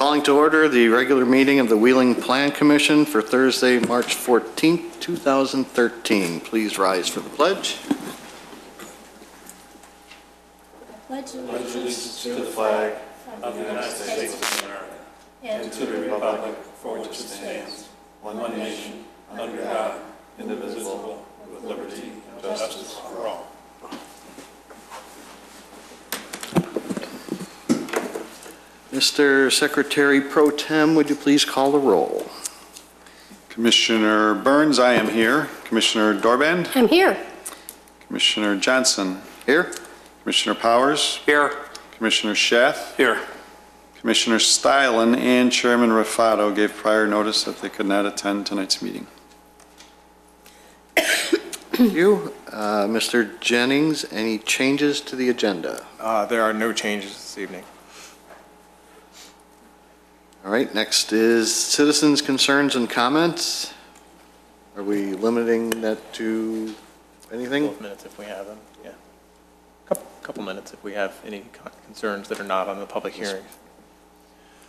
Calling to order the regular meeting of the Wheeling Plan Commission for Thursday, March 14th, 2013. Please rise for the pledge. Pledge allegiance to the flag of the United States of America and to the republic for which it stands, one nation, under God, indivisible, with liberty and justice for all. Mr. Secretary Pro Tem, would you please call the roll? Commissioner Burns, I am here. Commissioner Dorband? I'm here. Commissioner Johnson? Here. Commissioner Powers? Here. Commissioner Schaff? Here. Commissioner Stilen and Chairman Rafato gave prior notice that they could not attend tonight's meeting. Thank you. Mr. Jennings, any changes to the agenda? There are no changes this evening. All right, next is citizens' concerns and comments. Are we limiting that to anything? A couple of minutes if we have them, yeah. Couple minutes if we have any concerns that are not on the public hearing.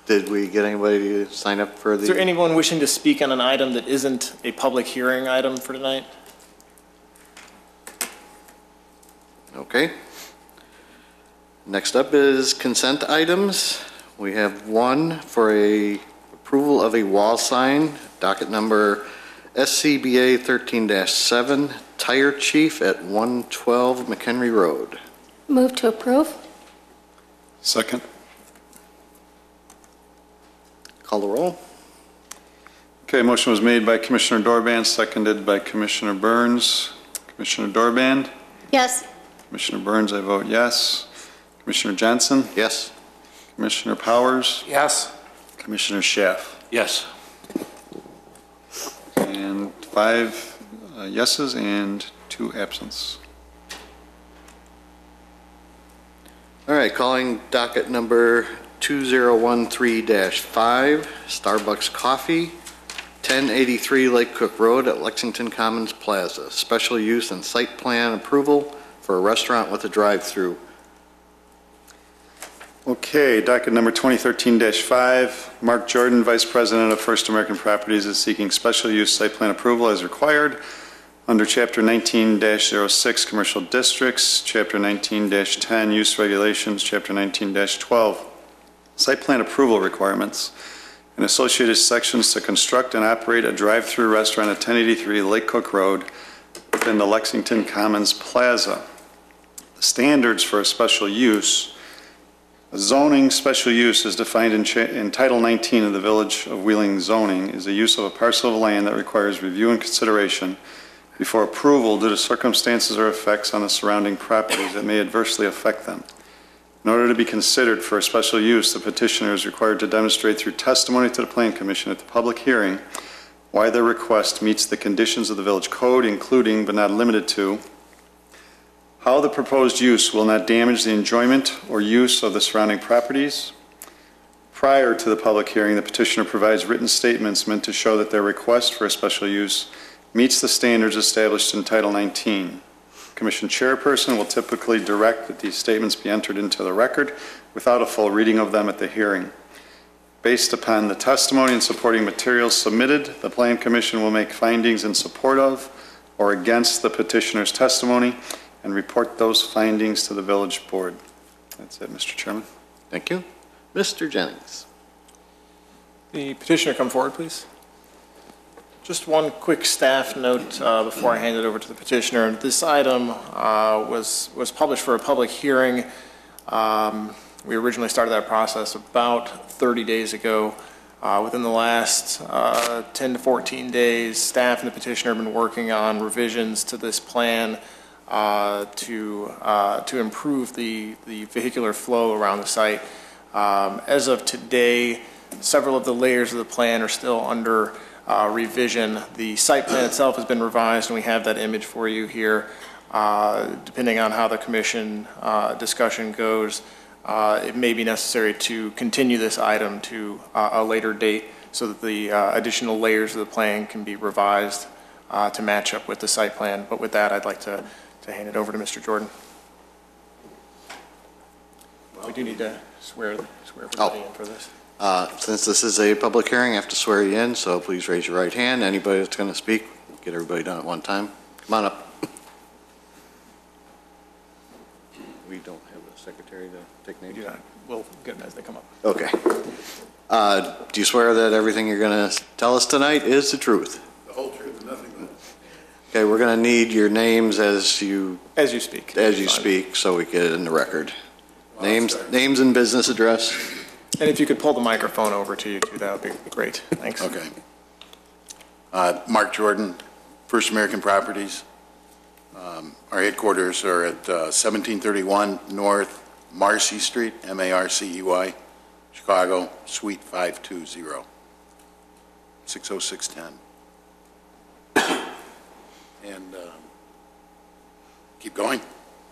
Did we get anybody to sign up for the? Is there anyone wishing to speak on an item that isn't a public hearing item for tonight? Okay. Next up is consent items. We have one for a approval of a wall sign, docket number SCBA 13-7, Tire Chief at 112 McHenry Road. Move to approve. Second. Call the roll. Okay, motion was made by Commissioner Dorband, seconded by Commissioner Burns. Commissioner Dorband? Yes. Commissioner Burns, I vote yes. Commissioner Johnson? Yes. Commissioner Powers? Yes. Commissioner Schaff? Yes. And 5 yeses and 2 absents. All right, calling docket number 2013-5, Starbucks Coffee, 1083 Lake Cook Road at Lexington Commons Plaza. Special use and site plan approval for a restaurant with a drive-through. Okay, docket number 2013-5, Mark Jordan, Vice President of First American Properties, is seeking special use site plan approval as required under Chapter 19-06 Commercial Districts, Chapter 19-10 Use Regulations, Chapter 19-12 Site Plan Approval Requirements, and associated sections to construct and operate a drive-through restaurant at 1083 Lake Cook Road within the Lexington Commons Plaza. The standards for a special use. A zoning special use is defined in Title 19 of the Village of Wheeling zoning is the use of a parcel of land that requires review and consideration before approval due to circumstances or effects on the surrounding properties that may adversely affect them. In order to be considered for a special use, the petitioner is required to demonstrate through testimony to the Plan Commission at the public hearing why their request meets the conditions of the village code, including but not limited to how the proposed use will not damage the enjoyment or use of the surrounding properties. Prior to the public hearing, the petitioner provides written statements meant to show that their request for a special use meets the standards established in Title 19. Commission chairperson will typically direct that these statements be entered into the record without a full reading of them at the hearing. Based upon the testimony and supporting materials submitted, the Plan Commission will make findings in support of or against the petitioner's testimony and report those findings to the village board. That's it, Mr. Chairman. Thank you. Mr. Jennings. The petitioner come forward, please. Just one quick staff note before I hand it over to the petitioner. This item was published for a public hearing. We originally started that process about 30 days ago. Within the last 10 to 14 days, staff and the petitioner have been working on revisions to this plan to improve the vehicular flow around the site. As of today, several of the layers of the plan are still under revision. The site plan itself has been revised, and we have that image for you here. Depending on how the commission discussion goes, it may be necessary to continue this item to a later date so that the additional layers of the plan can be revised to match up with the site plan. But with that, I'd like to hand it over to Mr. Jordan. We do need to swear everybody in for this. Since this is a public hearing, I have to swear you in, so please raise your right hand. Anybody that's going to speak, get everybody done at one time. Come on up. We don't have a secretary to take names? We do not. We'll get them as they come up. Okay. Do you swear that everything you're going to tell us tonight is the truth? The whole truth and nothing but. Okay, we're going to need your names as you speak. speak, so we get it in the record. Names and business address. And if you could pull the microphone over to you too, that would be great. Thanks. Okay. Mark Jordan, First American Properties. Our headquarters are at 1731 North Marcy Street, Marcey, Chicago, Suite 520, 60610. And keep going.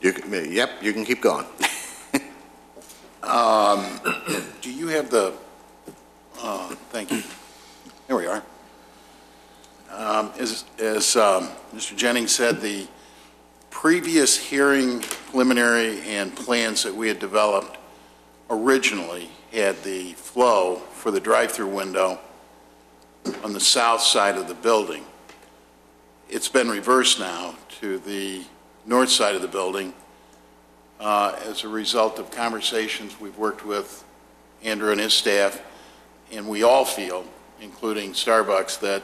Yep, you can keep going. Do you have the, thank you. Here we are. As Mr. Jennings said, the previous hearing preliminary and plans that we had developed originally had the flow for the drive-through window on the south side of the building. It's been reversed now to the north side of the building as a result of conversations we've worked with Andrew and his staff, and we all feel, including Starbucks, that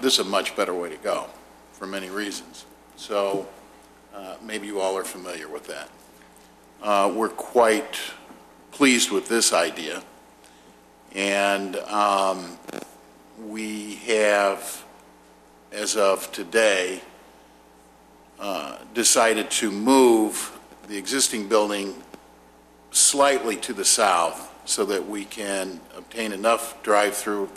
this is a much better way to go for many reasons. So maybe you all are familiar with that. We're quite pleased with this idea, and we have, as of today, decided to move the existing building slightly to the south so that we can obtain enough drive-through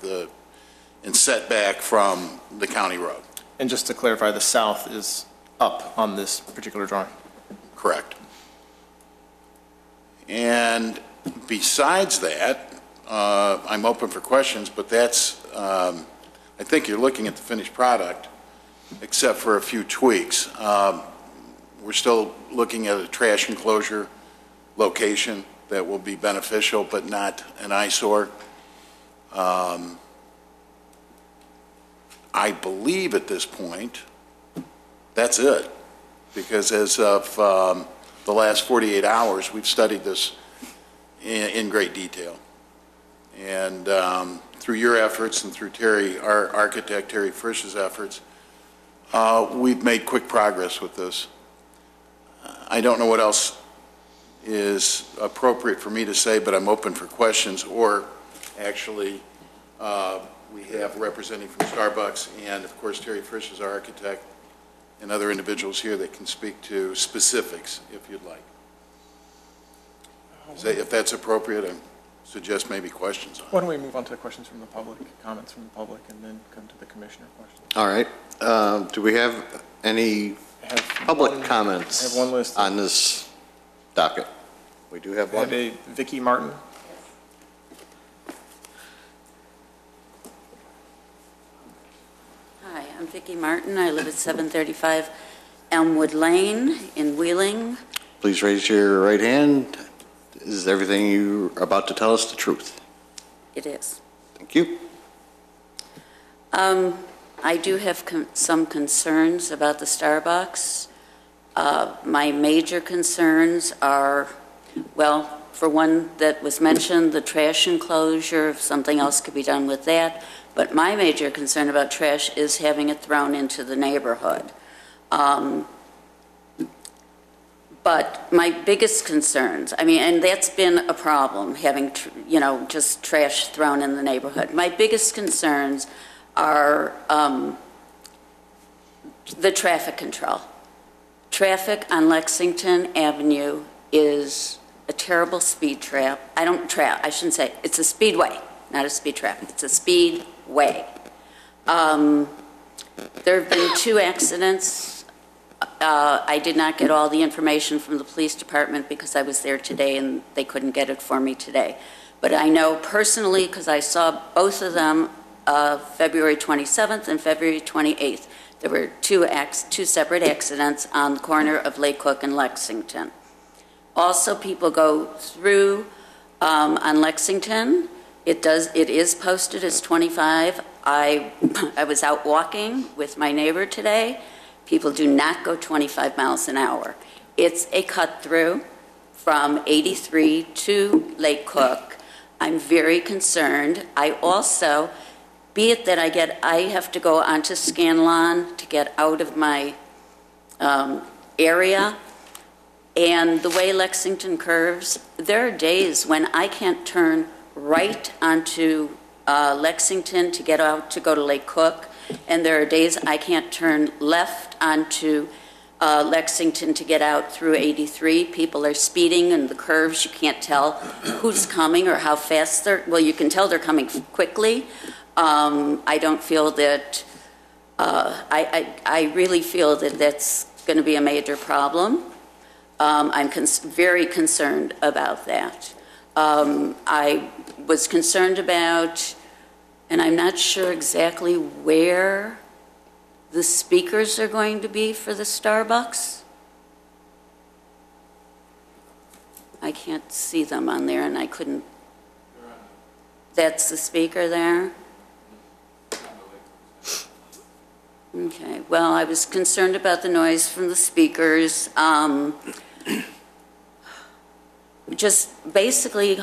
and setback from the county road. And just to clarify, the south is up on this particular drawing. Correct. And besides that, I'm open for questions, but that's, I think you're looking at the finished product, except for a few tweaks. We're still looking at a trash enclosure location that will be beneficial, but not an eyesore. I believe at this point, that's it. Because as of the last 48 hours, we've studied this in great detail. And through your efforts and through Terry, our architect, Terry Frisch's efforts, we've made quick progress with this. I don't know what else is appropriate for me to say, but I'm open for questions, or actually, we have representing from Starbucks, and of course, Terry Frisch is our architect, and other individuals here that can speak to specifics, if you'd like. If that's appropriate, I suggest maybe questions on it. Why don't we move on to questions from the public, comments from the public, and then come to the commissioner questions? All right. Do we have any public comments I have one list. on this docket? We do have I one. have a Vicki Martin. Hi, I'm Vicki Martin. I live at 735 Elmwood Lane in Wheeling. Please raise your right hand. Is everything you're about to tell us the truth? It is. Thank you. I do have some concerns about the Starbucks. My major concerns are, well, for one that was mentioned, the trash enclosure, if something else could be done with that. But my major concern about trash is having it thrown into the neighborhood. But my biggest concerns, I mean, and that's been a problem, having, just trash thrown in the neighborhood. My biggest concerns are the traffic control. Traffic on Lexington Avenue is a terrible speed trap. I shouldn't say, it's a speedway, not a speed trap. It's a speedway. There have been 2 accidents. I did not get all the information from the police department because I was there today and they couldn't get it for me today. But I know personally, because I saw both of them February 27th and February 28th. There were 2 separate accidents on the corner of Lake Cook and Lexington. Also, people go through On Lexington, it is posted as 25. I was out walking with my neighbor today. People do not go 25 miles an hour. It's a cut through from 83 to Lake Cook. I'm very concerned. I also, be it that I have to go onto Scanlon to get out of my area, and the way Lexington curves, there are days when I can't turn right onto Lexington to get out to go to Lake Cook, and there are days I can't turn left onto Lexington to get out through 83. People are speeding in the curves. You can't tell who's coming or how fast well, you can tell they're coming quickly. I don't feel that, I really feel that that's going to be a major problem. I'm very concerned about that. I was concerned about, and I'm not sure exactly where the speakers are going to be for the Starbucks. I can't see them on there, and I couldn't. That's the speaker there? Okay, well, I was concerned about the noise from the speakers. Just basically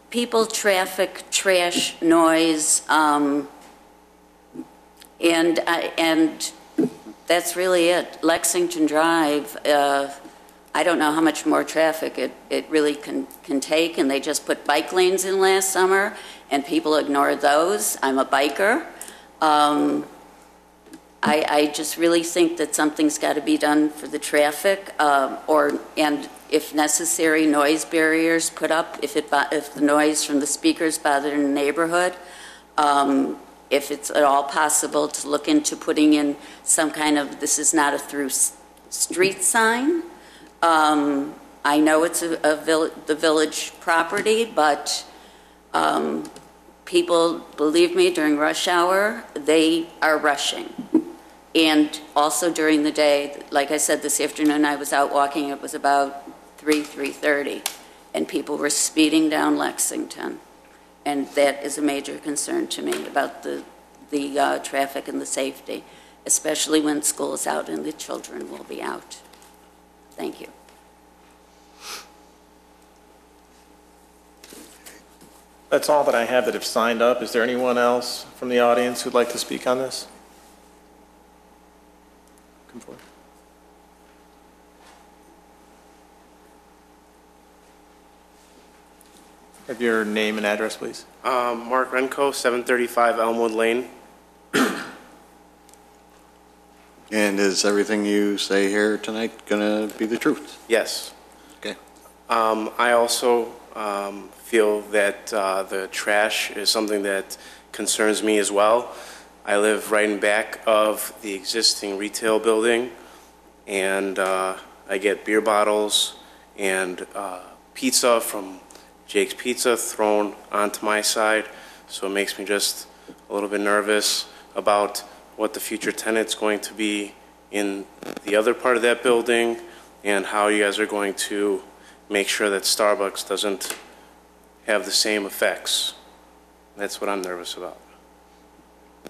people, traffic, trash, noise, and that's really it. Lexington Drive, I don't know how much more traffic it really can take, and they just put bike lanes in last summer, and people ignored those. I'm a biker. I just really think that something's got to be done for the traffic, and if necessary, noise barriers put up if the noise from the speakers bother the neighborhood. If it's at all possible to look into putting in some kind of, this is not a through street sign. I know it's the village property, but people, believe me, during rush hour, they are rushing. And also during the day, like I said, this afternoon I was out walking, it was about 3:30, and people were speeding down Lexington. And that is a major concern to me about the traffic and the safety, especially when school is out and the children will be out. Thank you. That's all that I have that have signed up. Is there anyone else from the audience who'd like to speak on this? Come forward. Have your name and address, please. Mark Renko, 735 Elmwood Lane. And is everything you say here tonight going to be the truth? Yes. Okay. I also feel that the trash is something that concerns me as well. I live right in back of the existing retail building, and I get beer bottles and pizza from Jake's Pizza thrown onto my side, so it makes me just a little bit nervous about what the future tenant's going to be in the other part of that building and how you guys are going to make sure that Starbucks doesn't have the same effects. That's what I'm nervous about,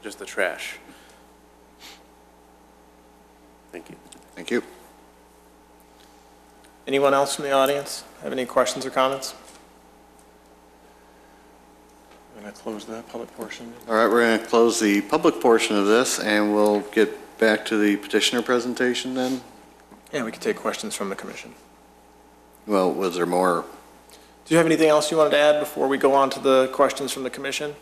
just the trash. Thank you. Thank you. Anyone else from the audience have any questions or comments? I'm going to close the public portion. All right, we're going to close the public portion of this, and we'll get back to the petitioner presentation then. Yeah, we can take questions from the commission. Well, was there more? Do you have anything else you wanted to add before we go on to the questions from the commission?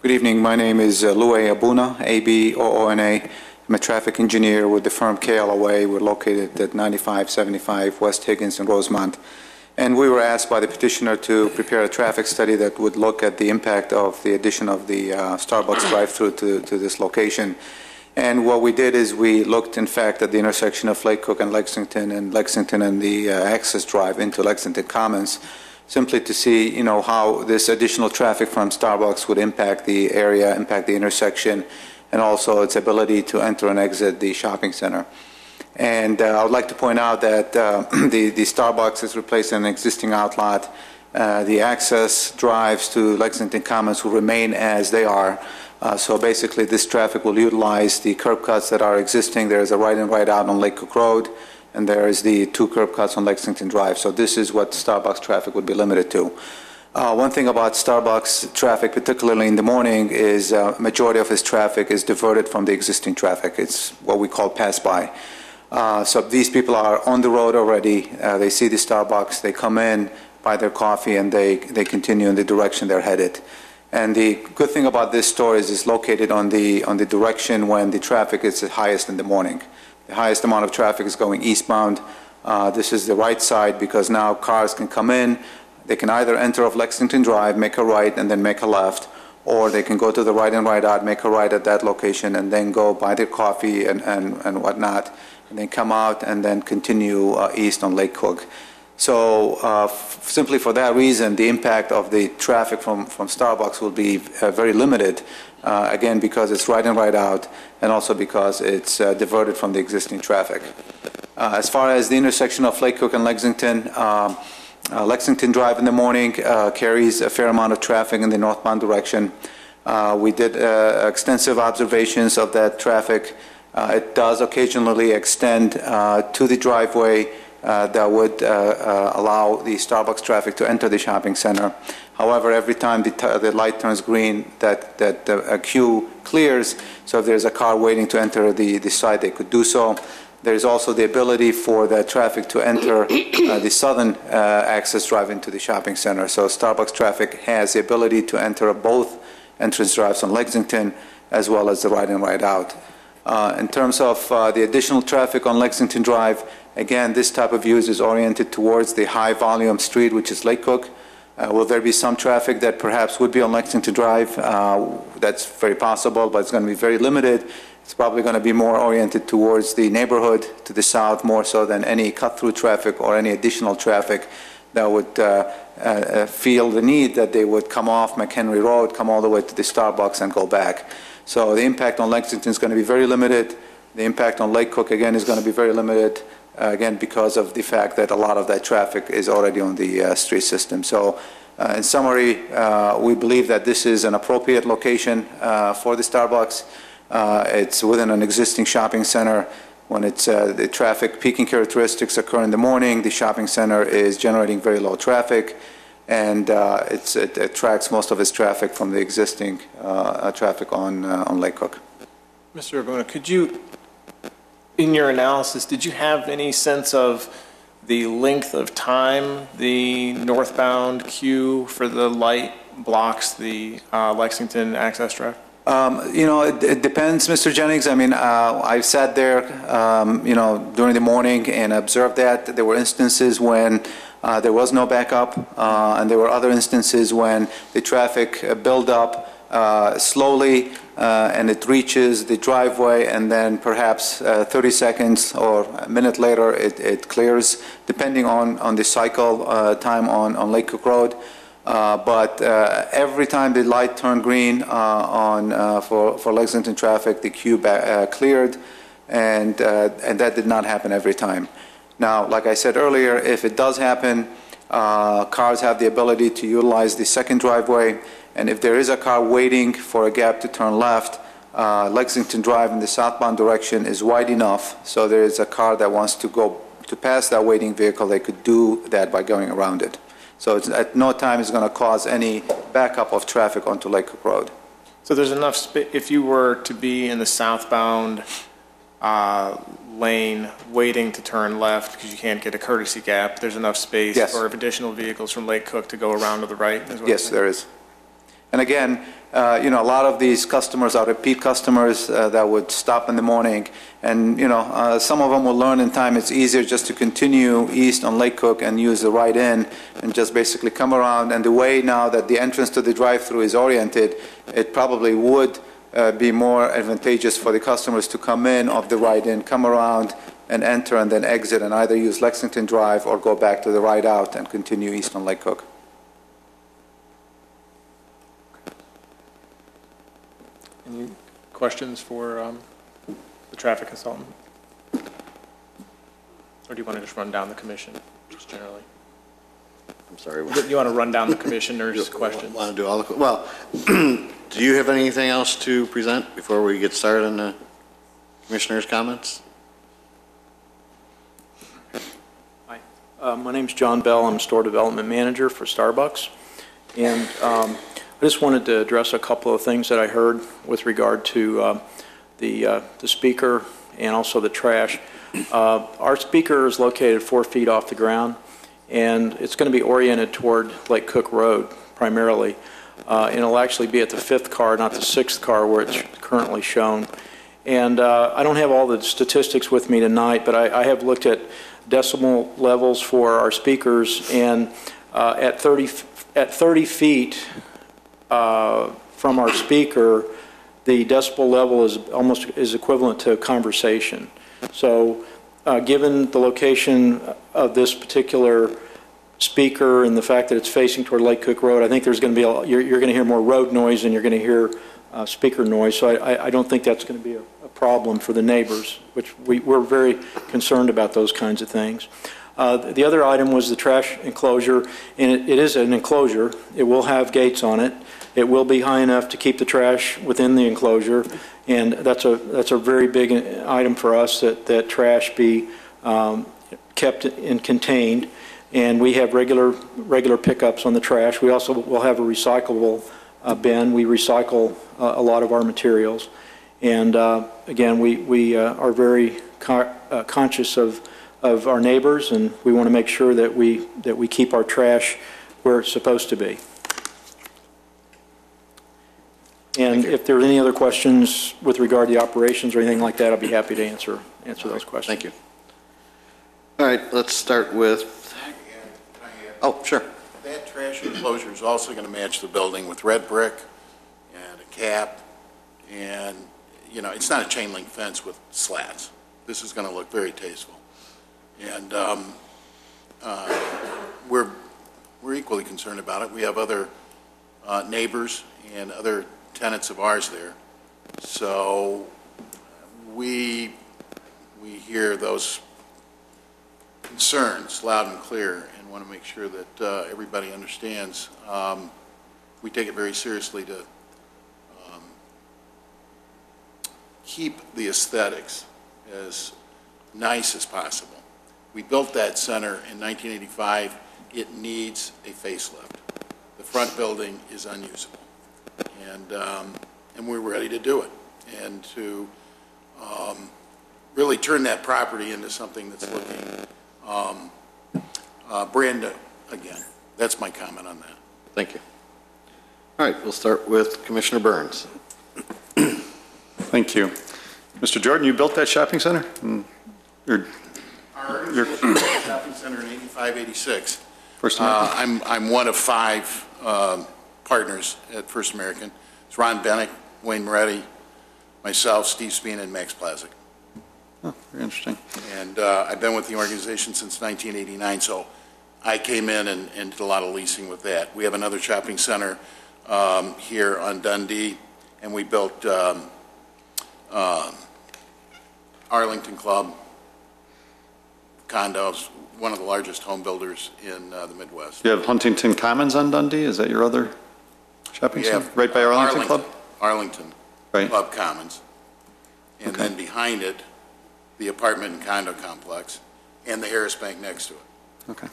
Good evening. My name is Louay Abuna, A-B-O-O-N-A. I'm a traffic engineer with the firm KLOA. We're located at 9575 West Higgins in Rosemont. And we were asked by the petitioner to prepare a traffic study that would look at the impact of the addition of the Starbucks drive-through to this location. And what we did is we looked, in fact, at the intersection of Lake Cook and Lexington and the access drive into Lexington Commons, simply to see, how this additional traffic from Starbucks would impact the area, impact the intersection, and also its ability to enter and exit the shopping center. And I would like to point out that the Starbucks is replacing an existing outlot. The access drives to Lexington Commons will remain as they are. So basically, this traffic will utilize the curb cuts that are existing. There is a right in, right out on Lake Cook Road, and there is the 2 curb cuts on Lexington Drive. So this is what Starbucks traffic would be limited to. One thing about Starbucks traffic, particularly in the morning, is majority of its traffic is diverted from the existing traffic. It's what we call pass-by. So these people are on the road already. They see the Starbucks, they come in, buy their coffee, and they continue in the direction they're headed. And the good thing about this store is it's located on the direction when the traffic is the highest in the morning. The highest amount of traffic is going eastbound. This is the right side because now cars can come in. They can either enter off Lexington Drive, make a right, and then make a left, or they can go to the right and right out, make a right at that location, and then go buy their coffee and whatnot, and then come out and then continue east on Lake Cook. So simply for that reason, the impact of the traffic from Starbucks will be very limited, again, because it's right in, right out, and also because it's diverted from the existing traffic. As far as the intersection of Lake Cook and Lexington, Lexington Drive in the morning carries a fair amount of traffic in the northbound direction. We did extensive observations of that traffic. It does occasionally extend to the driveway that would allow the Starbucks traffic to enter the shopping center. However, every time the light turns green, that queue clears, so if there's a car waiting to enter the site, they could do so. There's also the ability for the traffic to enter the southern access drive into the shopping center. So Starbucks traffic has the ability to enter both entrance drives on Lexington as well as the right in, right out. In terms of the additional traffic on Lexington Drive, again, this type of use is oriented towards the high volume street, which is Lake Cook. Will there be some traffic that perhaps would be on Lexington Drive? That's very possible, but it's going to be very limited. It's probably going to be more oriented towards the neighborhood to the south, more so than any cut-through traffic or any additional traffic that would feel the need that they would come off McHenry Road, come all the way to the Starbucks and go back. So the impact on Lexington is going to be very limited. The impact on Lake Cook, again, is going to be very limited, again, because of the fact that a lot of that traffic is already on the street system. So in summary, we believe that this is an appropriate location for the Starbucks. It's within an existing shopping center. When it's the traffic peaking characteristics occur in the morning, the shopping center is generating very low traffic, and it attracts most of its traffic from the existing traffic on Lake Cook. Mr. Abuna, could you, in your analysis, did you have any sense of the length of time the northbound queue for the light blocks the Lexington access drive? You know, it depends, Mr. Jennings. I mean, I sat there, you know, during the morning and observed that there were instances when there was no backup, and there were other instances when the traffic built up slowly, and it reaches the driveway, and then perhaps 30 seconds or a minute later it clears, depending on the cycle time on Lake Cook Road. But every time the light turned green for Lexington traffic, the queue cleared, and that did not happen every time. Now, like I said earlier, if it does happen, cars have the ability to utilize the second driveway, and if there is a car waiting for a gap to turn left, Lexington Drive in the southbound direction is wide enough, so there is a car that wants to go to pass that waiting vehicle, they could do that by going around it. So it's, at no time is going to cause any backup of traffic onto Lake Cook Road. So there's enough space, if you were to be in the southbound lane waiting to turn left because you can't get a courtesy gap, there's enough space Yes. for additional vehicles from Lake Cook to go around to the right? Yes, there is. And again, you know, a lot of these customers are repeat customers that would stop in the morning. And, you know, some of them will learn in time it's easier just to continue east on Lake Cook and use the right in and just basically come around. And the way now that the entrance to the drive-through is oriented, it probably would be more advantageous for the customers to come in off the right in, come around and enter and then exit and either use Lexington Drive or go back to the right out and continue east on Lake Cook. Any questions for the traffic consultant? Or do you want to just run down the commission, just generally? I'm sorry. You want to run down the commissioner's questions? Want to do all the, well, do you have anything else to present before we get started on the commissioner's comments? Hi, my name's John Bell. I'm Store Development Manager for Starbucks. And I just wanted to address a couple of things that I heard with regard to the speaker and also the trash. Our speaker is located 4 feet off the ground, and it's going to be oriented toward Lake Cook Road primarily. And it'll actually be at the 5th car, not the 6th car where it's currently shown. And I don't have all the statistics with me tonight, but I have looked at decimal levels for our speakers, and at 30 feet from our speaker, the decibel level is equivalent to a conversation. So given the location of this particular speaker and the fact that it's facing toward Lake Cook Road, I think there's going to be you're going to hear more road noise than you're going to hear speaker noise. So I don't think that's going to be a problem for the neighbors, which we're very concerned about those kinds of things. The other item was the trash enclosure, and it is an enclosure. It will have gates on it. It will be high enough to keep the trash within the enclosure, and that's a very big item for us, that trash be kept and contained. And we have regular pickups on the trash. We also will have a recyclable bin. We recycle a lot of our materials, and again, we are very conscious of our neighbors, and we want to make sure that we keep our trash where it's supposed to be. And if there are any other questions with regard to the operations or anything like that, I'll be happy to answer those questions. Thank you. All right, let's start with, oh, sure. That trash enclosure is also going to match the building with red brick and a cap, and, you know, it's not a chain link fence with slats. This is going to look very tasteful. And we're equally concerned about it. We have other neighbors and other tenants of ours there. So we hear those concerns loud and clear and want to make sure that everybody understands. We take it very seriously to keep the aesthetics as nice as possible. We built that center in 1985. It needs a facelift. The front building is unusable. And we're ready to do it and to really turn that property into something that's looking brand new again. That's my comment on that. Thank you. All right, we'll start with Commissioner Burns. Thank you. Mr. Jordan, you built that shopping center? Our shopping center in 85, 86. First American? I'm one of 5 partners at First American. It's Ron Bennick, Wayne Moretti, myself, Steve Spina, and Max Plazik. Oh, very interesting. And I've been with the organization since 1989, so I came in and did a lot of leasing with that. We have another shopping center here on Dundee, and we built Arlington Club condos, one of the largest home builders in the Midwest. You have Huntington Commons on Dundee? Is that your other shopping center? Right by Arlington Club? Arlington Right. Club Commons. And Okay. then behind it, the apartment and condo complex, and the Harris Bank next to it. Okay.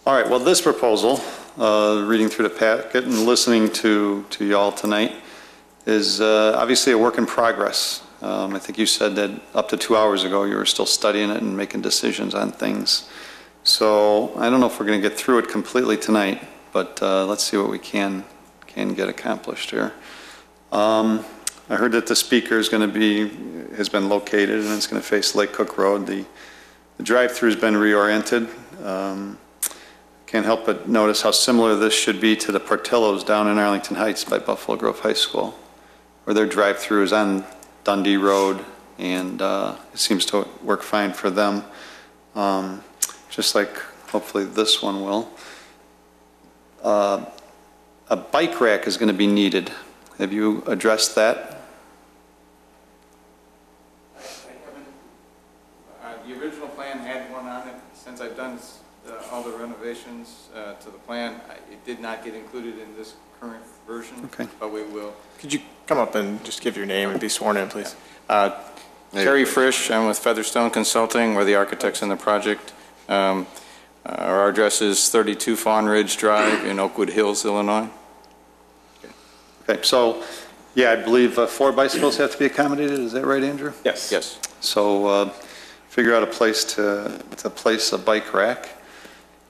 All right, well, this proposal, reading through the packet and listening to y'all tonight, is obviously a work in progress. I think you said that up to 2 hours ago you were still studying it and making decisions on things. So I don't know if we're going to get through it completely tonight, but let's see what we can get accomplished here. I heard that the speaker has been located and it's going to face Lake Cook Road. The drive-through has been reoriented. Can't help but notice how similar this should be to the Portillo's down in Arlington Heights by Buffalo Grove High School, where their drive-through is on Dundee Road, and it seems to work fine for them, just like hopefully this one will. A bike rack is going to be needed. Have you addressed that? The original plan renovations to the plan. It did not get included in this current version, Okay. but we will. Could you come up and just give your name and be sworn in, please? Terry Frisch, I'm with Featherstone Consulting. We're the architects in the project. Our address is 32 Fawn Ridge Drive in Oakwood Hills, Illinois. Okay, so, yeah, I believe 4 bicycles have to be accommodated, is that right, Andrew? Yes. Yes. So figure out a place to place a bike rack.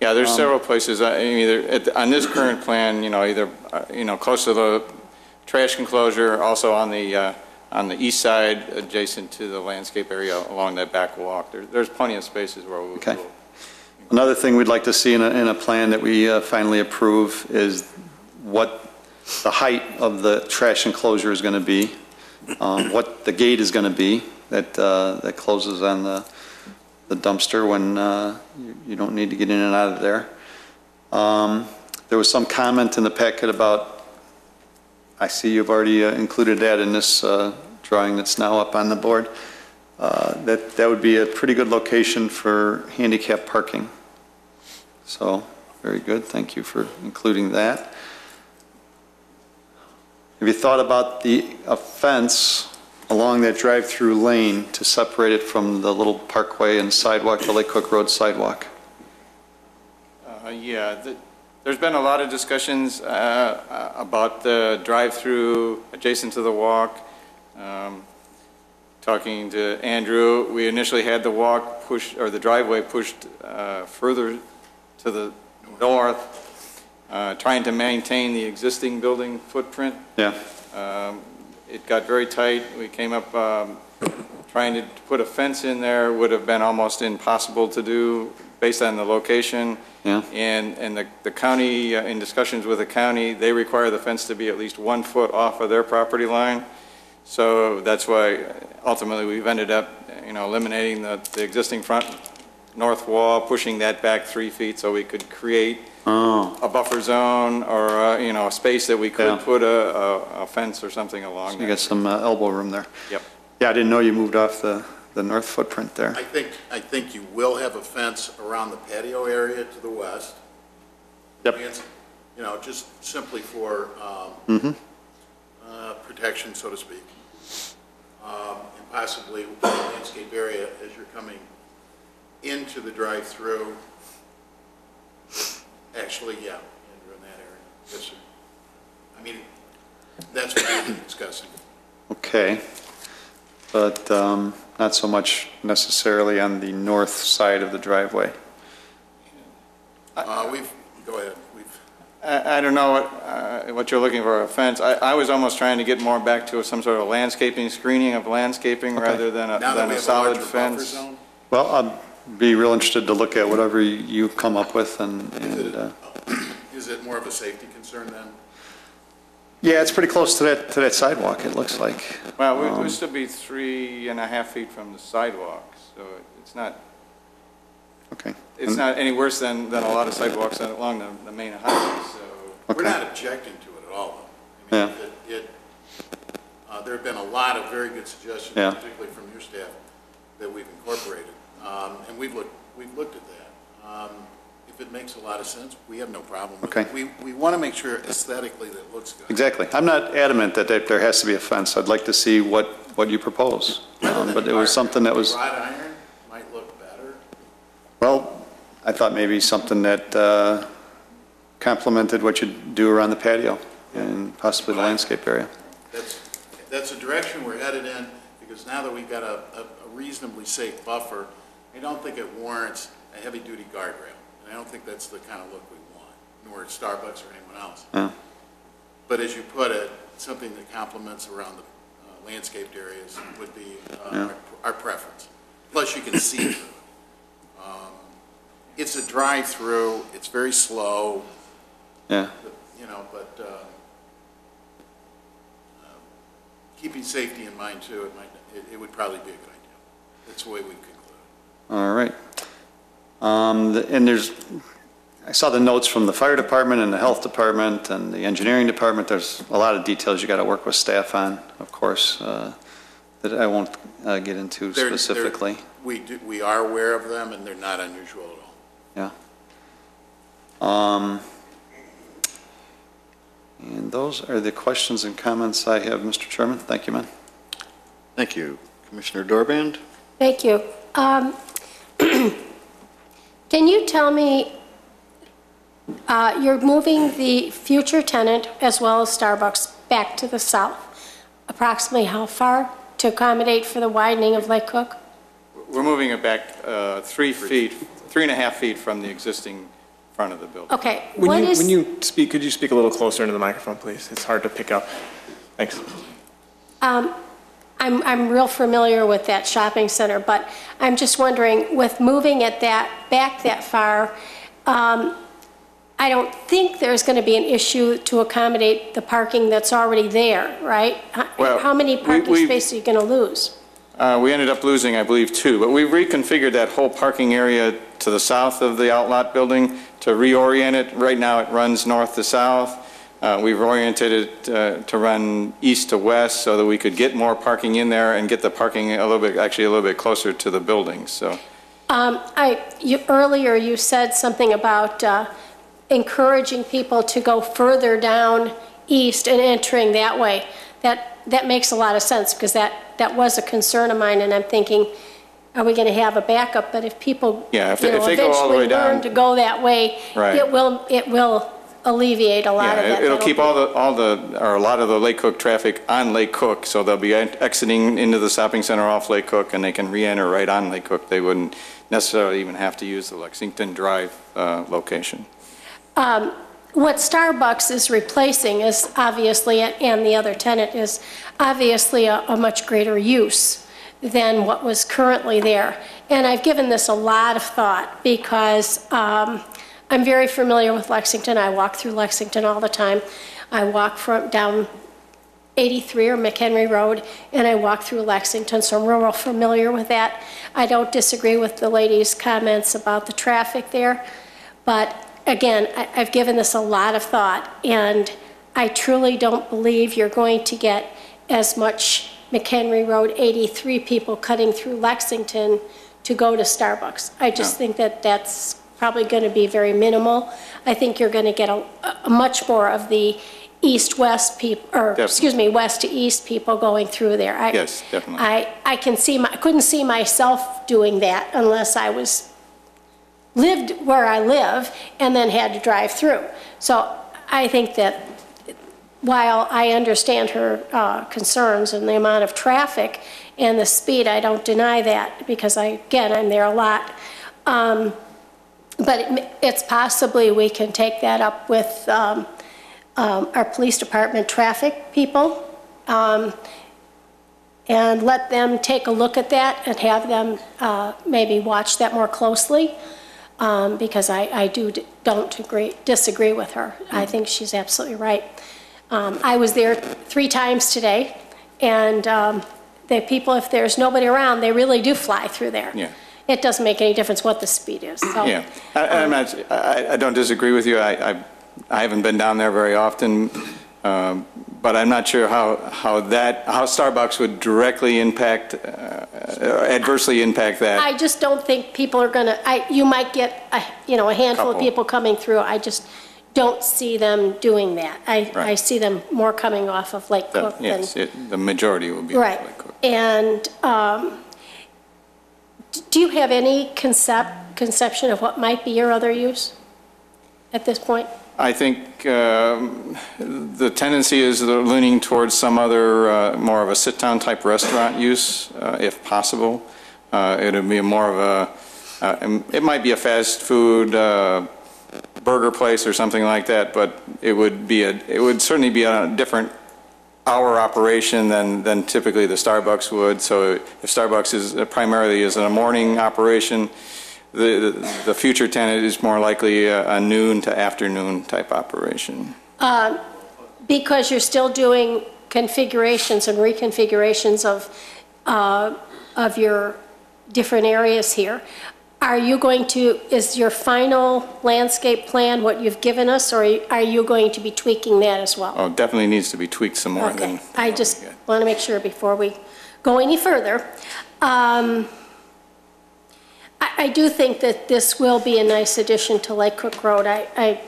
Yeah, there's several places, on this current plan, either, close to the trash enclosure, also on the east side, adjacent to the landscape area along that back walk. There's plenty of spaces where we'll. Okay. Another thing we'd like to see in a plan that we finally approve is what the height of the trash enclosure is going to be, what the gate is going to be that closes on the dumpster when you don't need to get in and out of there. There was some comment in the packet about, I see you've already included that in this drawing that's now up on the board, that would be a pretty good location for handicap parking. So, very good, thank you for including that. Have you thought about a fence along that drive-through lane to separate it from the little parkway and sidewalk, the Lake Cook Road sidewalk? There's been a lot of discussions about the drive-through adjacent to the walk. Talking to Andrew, we initially had the walk pushed, or the driveway pushed further to the north, trying to maintain the existing building footprint. Yeah. It got very tight. We came up trying to put a fence in there would have been almost impossible to do based on the location. Yeah. And the county, in discussions with the county, they require the fence to be at least 1 foot off of their property line. So that's why ultimately we've ended up, eliminating the existing front north wall, pushing that back 3 feet so we could create a buffer zone or, a space that we could put a fence or something along So there. you got some elbow room there. Yep. Yeah, I didn't know you moved off the north footprint there. I think you will have a fence around the patio area to the west. Yep. And, just simply for protection, so to speak. And possibly the landscape area as you're coming into the drive-through. Actually, yeah, in that area. Yes, sir. I mean, that's what we've been discussing. Okay. But not so much necessarily on the north side of the driveway. Go ahead. I don't know what you're looking for, a fence. I was almost trying to get more back to some sort of landscaping, screening of landscaping rather than a solid fence. Well, I'd be real interested to look at whatever you come up with and Is it more of a safety concern then? yeah, it's pretty close to that sidewalk, it looks like. Well, we'd still be 3.5 feet from the sidewalk, so it's not. Okay. It's not any worse than a lot of sidewalks along the main highway, so. Okay. We're not objecting to it at all, though. I mean, there have been a lot of very good suggestions, particularly from your staff, that we've incorporated. And we've looked at that. If it makes a lot of sense, we have no problem with it. We want to make sure aesthetically that it looks good. Exactly. I'm not adamant that there has to be a fence. I'd like to see what you propose. But it was something that was. Wrought iron might look better. Well, I thought maybe something that complemented what you do around the patio and possibly the landscape area. That's a direction we're headed in, because now that we've got a reasonably safe buffer, I don't think it warrants a heavy-duty guardrail. And I don't think that's the kind of look we want, nor Starbucks or anyone else. Yeah. But as you put it, something that complements around the landscaped areas would be our preference. Plus, you can see through it. It's a drive-through. It's very slow. Yeah. But keeping safety in mind too, it would probably be a good idea. That's the way we conclude. All right. And I saw the notes from the fire department and the health department and the engineering department. There's a lot of details you got to work with staff on, of course, that I won't get into specifically. We are aware of them, and they're not unusual at all. Yeah. And those are the questions and comments I have, Mr. Chairman. Thank you, man. Thank you. Commissioner Dorband? Thank you. Can you tell me, you're moving the future tenant as well as Starbucks back to the south. Approximately how far to accommodate for the widening of Lake Cook? We're moving it back 3.5 feet from the existing front of the building. Okay. When you speak, could you speak a little closer into the microphone, please? It's hard to pick up. Thanks. I'm real familiar with that shopping center, but I'm just wondering, with moving it back that far, I don't think there's going to be an issue to accommodate the parking that's already there, right? Well, how many parking spaces are you going to lose? We ended up losing, I believe, 2, but we've reconfigured that whole parking area to the south of the outlot building to reorient it. Right now, it runs north to south. We've oriented it to run east to west so that we could get more parking in there and get the parking actually a little bit closer to the building. So, earlier you said something about encouraging people to go further down east and entering that way. That makes a lot of sense, because that was a concern of mine, and I'm thinking, are we going to have a backup? But if people if they go all the way down, learn to go that way, right, it will alleviate a lot of that. It'll keep a lot of the Lake Cook traffic on Lake Cook, so they'll be exiting into the shopping center off Lake Cook, and they can re-enter right on Lake Cook. They wouldn't necessarily even have to use the Lexington Drive location. What Starbucks is replacing is obviously, and the other tenant is obviously a much greater use than what was currently there. And I've given this a lot of thought, because I'm very familiar with Lexington. I walk through Lexington all the time. I walk down 83 or McHenry Road, and I walk through Lexington, so I'm real familiar with that. I don't disagree with the lady's comments about the traffic there, but again, I've given this a lot of thought, and I truly don't believe you're going to get as much McHenry Road 83 people cutting through Lexington to go to Starbucks. I just think that that's probably going to be very minimal. I think you're going to get a much more of the east-west people, or definitely, excuse me, west to east people going through there. Yes, definitely. I couldn't see myself doing that unless I lived where I live and then had to drive through. So I think that while I understand her concerns and the amount of traffic and the speed, I don't deny that, because I'm there a lot. But it's possibly we can take that up with our police department traffic people, and let them take a look at that and have them maybe watch that more closely, because I don't disagree with her. I think she's absolutely right. I was there 3 times today, and the people, if there's nobody around, they really do fly through there. Yeah. It doesn't make any difference what the speed is. So, yeah, I don't disagree with you. I haven't been down there very often, but I'm not sure how Starbucks would directly adversely impact that. I just don't think people are going to. You might get a handful of people coming through. I just don't see them doing that. I see them more coming off of Lake Cook. Yes, the majority will be right. off Lake Cook. And do you have any conception of what might be your other use at this point? I think the tendency is they're leaning towards some other, more of a sit-down type restaurant use, if possible. It would be more of it might be a fast food burger place or something like that, but it would certainly be a different hour operation than typically the Starbucks would. So if Starbucks is primarily a morning operation, the future tenant is more likely a noon to afternoon type operation. Because you're still doing configurations and reconfigurations of your different areas here. Are you going to, is your final landscape plan what you've given us, or are you going to be tweaking that as well? Oh, definitely needs to be tweaked some more. Okay. I just want to make sure before we go any further. I I do think that this will be a nice addition to Lake Cook Road. I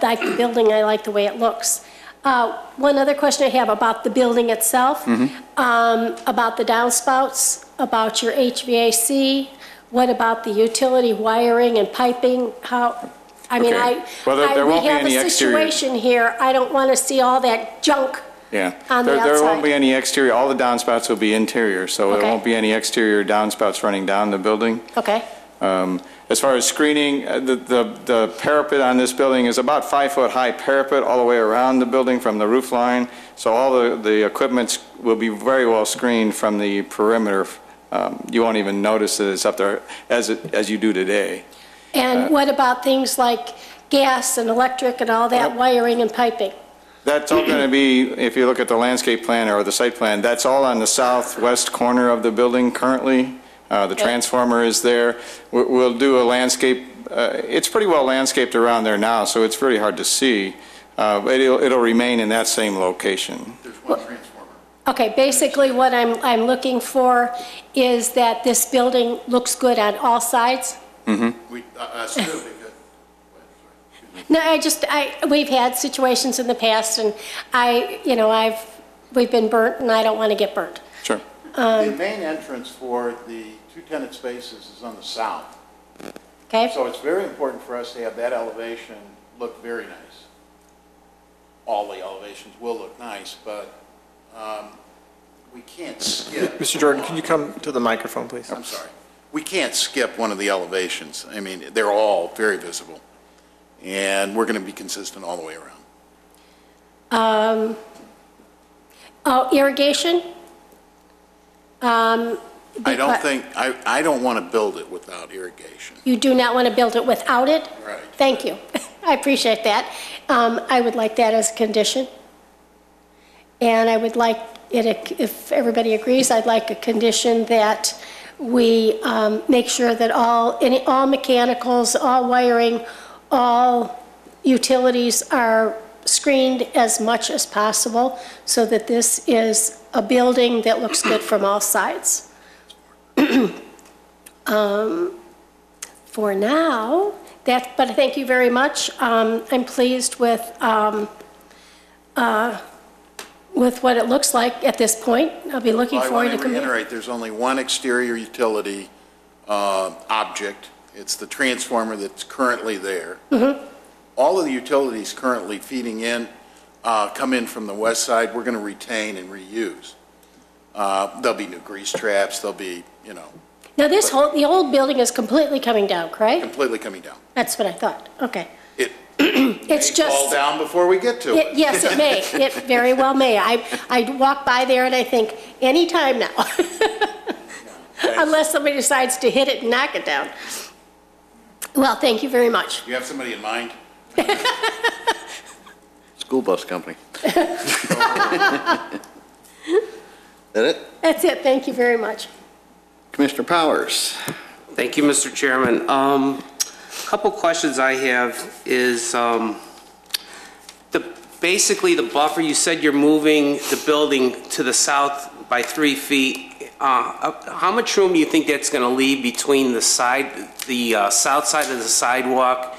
like the building, I like the way it looks. One other question I have about the building itself, about the downspouts, about your HVAC, what about the utility wiring and piping? How, I mean, Okay. Well, there won't be any we have a exterior. situation here, I don't want to see all that junk Yeah, on the there won't outside. be any exterior, all the downspouts will be interior, so there Okay. won't be any exterior downspouts running down the building. Okay, As far as screening, the parapet on this building is about 5-foot high parapet all the way around the building from the roof line, so all the equipment will be very well screened from the perimeter. You won't even notice that it's up there as you do today. and what about things like gas and electric and all that wiring and piping? That's all going to be, if you look at the landscape plan or the site plan, that's all on the southwest corner of the building currently. The transformer is there. We'll do a landscape, it's pretty well landscaped around there now, so it's very hard to see. But it'll remain in that same location. There's one transformer. Okay, basically what I'm looking for is that this building looks good on all sides. We, Stu, because, No, we've had situations in the past and we've been burnt and I don't want to get burnt. Sure. the main entrance for the two tenant spaces is on the south. Okay? So it's very important for us to have that elevation look very nice. All the elevations will look nice, but we can't skip. Mr. Jordan, can you come to the microphone, please? I'm sorry. We can't skip one of the elevations. I mean, they're all very visible. And we're going to be consistent all the way around. Irrigation? I don't want to build it without irrigation. You do not want to build it without it? Right. Thank you. I appreciate that. I would like that as a condition. And I would like it, if everybody agrees, I'd like a condition that we make sure that all mechanicals, all wiring, all utilities are screened as much as possible so that this is a building that looks good from all sides. For now, but thank you very much. I'm pleased with what it looks like at this point. I'll be looking Well, forward I to want to coming. reiterate, there's only one exterior utility object. It's the transformer that's currently there. All of the utilities currently feeding in come in from the west side. We're going to retain and reuse. There'll be new grease traps. There'll be, Now the old building is completely coming down, correct? completely coming down. That's what I thought. Okay. It It's may fall just, down before we get to it. yes, it may. It very well may. I walk by there and I think, any time now. Unless somebody decides to hit it and knock it down. Well, thank you very much. You have somebody in mind? School bus company. That it? That's it. Thank you very much. Commissioner Powers. Thank you, Mr. Chairman. Couple questions I have is basically the buffer, you said you're moving the building to the south by 3 feet. How much room do you think that's going to leave between the south side of the sidewalk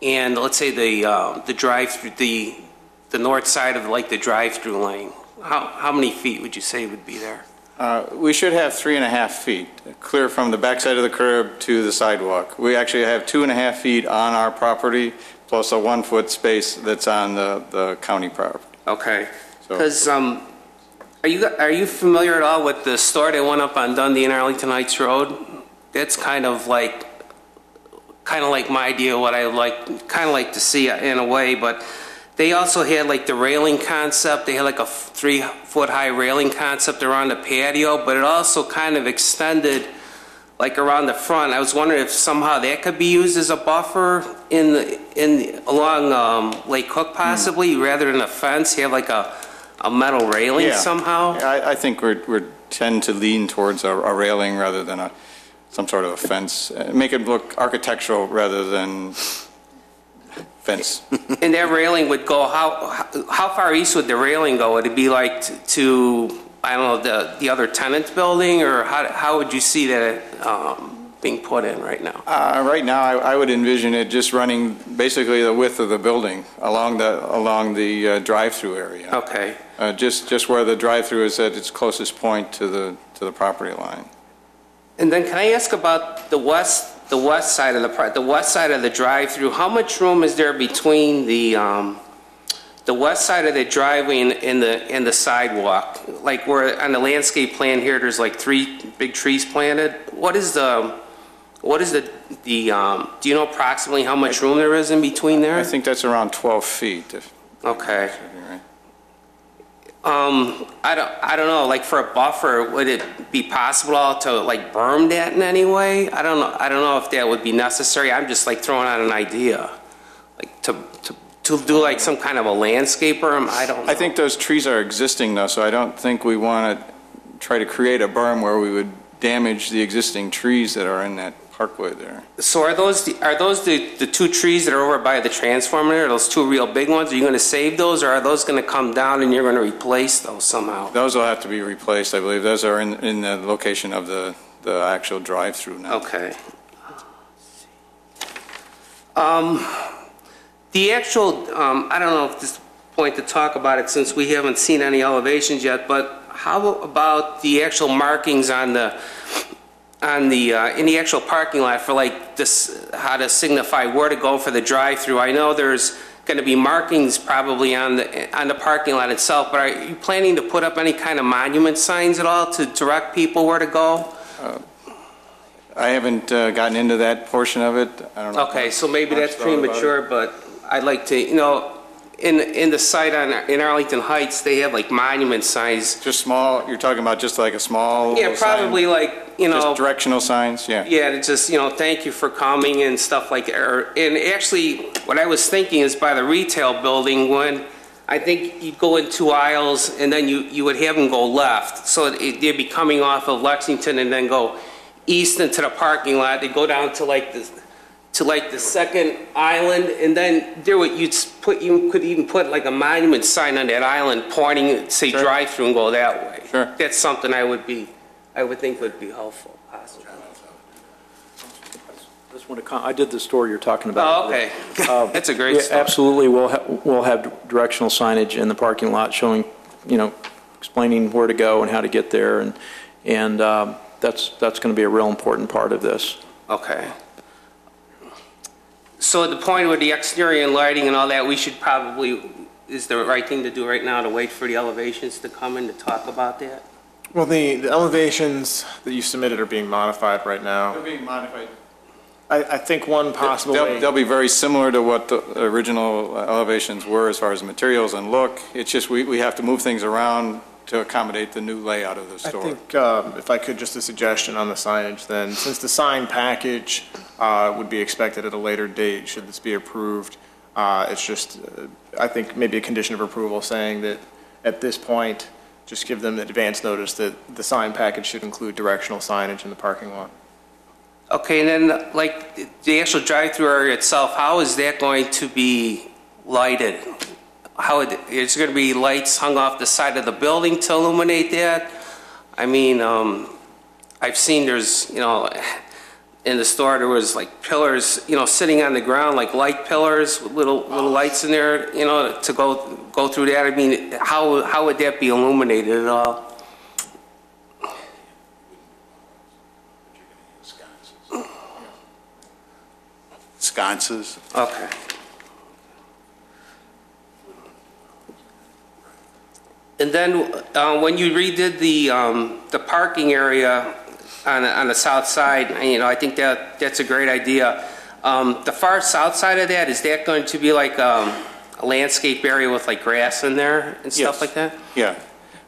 and, let's say, the drive-through, the north side of like the drive-through lane? How many feet would you say would be there? We should have 3.5 feet clear from the backside of the curb to the sidewalk. We actually have 2.5 feet on our property, plus a 1 foot space that's on the county property. Okay. So- Because are you familiar at all with the store that went up on Dundee and Arlington Heights Road? That's kind of like my idea of what I like to see in a way, but they also had like the railing concept. They had like a 3 foot high railing concept around the patio, but it also kind of extended like around the front. I was wondering if somehow that could be used as a buffer along Lake Cook possibly, rather than a fence. You have like a metal railing Yeah. somehow. I think we tend to lean towards a railing rather than some sort of a fence. Make it look architectural rather than fence. And that railing would go, how far east would the railing go? Would it be like to I don't know, the other tenant's building, or how would you see that being put in right now? Right now, I would envision it just running basically the width of the building along the drive-through area. Okay. Just where the drive-through is at its closest point to the property line. And then can I ask about the west side of the west side of the drive-through? How much room is there between the west side of the driveway and the sidewalk? Like where on the landscape plan here, there's like 3 big trees planted. Do you know approximately how much room there is in between there? I think that's around 12 feet. Okay. I don't know, like for a buffer, would it be possible to like berm that in any way? I don't know if that would be necessary. I'm just like throwing out an idea, like to do like some kind of a landscape berm. I don't know. I think those trees are existing though, so I don't think we want to try to create a berm where we would damage the existing trees that are in that parkway there. So are those the 2 trees that are over by the transformer there? Are those 2 real big ones? Are you going to save those, or are those going to come down and you're going to replace those somehow? Those will have to be replaced, I believe. Those are in the location of the actual drive-through now. Okay. The actual, I don't know if this is the point to talk about it since we haven't seen any elevations yet, but how about the actual markings in the actual parking lot for like this, how to signify where to go for the drive-through? I know there's going to be markings probably on the parking lot itself, but are you planning to put up any kind of monument signs at all to direct people where to go? I haven't gotten into that portion of it. I don't know. Okay, so maybe that's premature, but I'd like to, in the site in Arlington Heights, they have like monument signs. Just small, you're talking about just like a small Yeah, probably sign? like, Just directional signs, yeah. Yeah, to just, thank you for coming and stuff like that. And actually, what I was thinking is by the retail building, when I think you go in 2 aisles and then you would have them go left. So they'd be coming off of Lexington and then go east into the parking lot. They go down to like the second island, and then there you could even put like a monument sign on that island pointing, say, Sure. drive-through and go that way. Sure. That's something I would think would be helpful, possibly. I did the store you're talking about. Oh, okay. That's a great Yeah, start. absolutely. We'll have directional signage in the parking lot showing, explaining where to go and how to get there, and that's going to be a real important part of this. Okay. So at the point with the exterior and lighting and all that, we should probably, is the right thing to do right now to wait for the elevations to come in to talk about that? Well, the elevations that you submitted are being modified right now. They're being modified. I think one possible way. They'll be very similar to what the original elevations were as far as materials and look. It's just we have to move things around to accommodate the new layout of the store. I think if I could, just a suggestion on the signage then, since the sign package would be expected at a later date, should this be approved, it's just, I think maybe a condition of approval saying that at this point, just give them advance notice that the sign package should include directional signage in the parking lot. Okay, and then like the actual drive-through area itself, how is that going to be lighted? Is there going to be lights hung off the side of the building to illuminate that? I mean, I've seen there's, in the store there was like pillars, sitting on the ground, like light pillars with little lights in there, to go through that. I mean, how would that be illuminated at all? Sconces. Okay. And then when you redid the parking area on the south side, I think that's a great idea. The far south side of that, is that going to be like a landscape area with like grass in there and stuff Yes. like that? Yeah.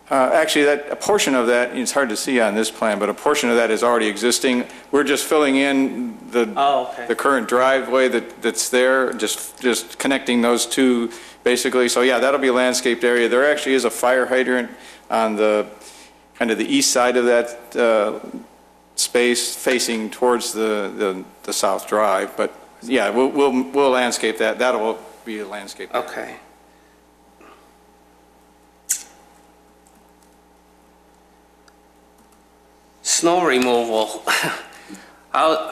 Actually, a portion of that, it's hard to see on this plan, but a portion of that is already existing. We're just filling in the current driveway that's there, just connecting those two, basically. So yeah, that'll be a landscaped area. There actually is a fire hydrant on the kind of the east side of that space, facing towards the south drive. But yeah, we'll landscape that. That'll be a landscape. Okay. snow removal.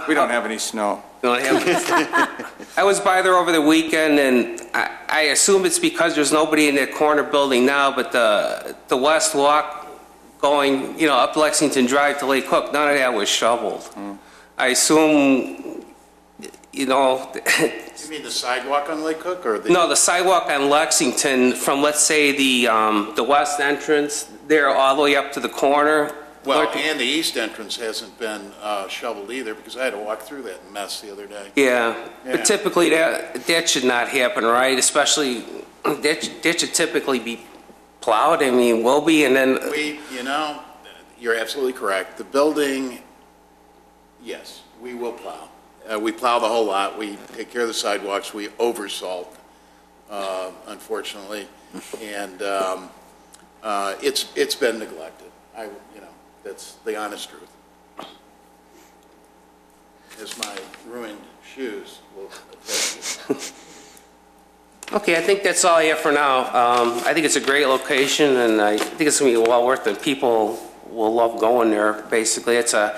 We don't have any snow. I was by there over the weekend, and I assume it's because there's nobody in that corner building now, but the west walk going, up Lexington Drive to Lake Cook, none of that was shoveled. I assume, You mean the sidewalk on Lake Cook, or the? No, the sidewalk on Lexington from, let's say, the west entrance there all the way up to the corner. Well, and the east entrance hasn't been shoveled either, because I had to walk through that mess the other day. Yeah, Yeah. but typically that should not happen, right? Especially, that should typically be plowed, will be, and then... You're absolutely correct. The building, yes, we will plow. We plow the whole lot. We take care of the sidewalks. We oversalt, unfortunately, and it's been neglected. That's the honest truth. As my ruined shoes will attest to. Okay, I think that's all I have for now. I think it's a great location, and I think it's going to be well worth it. People will love going there, basically. It's a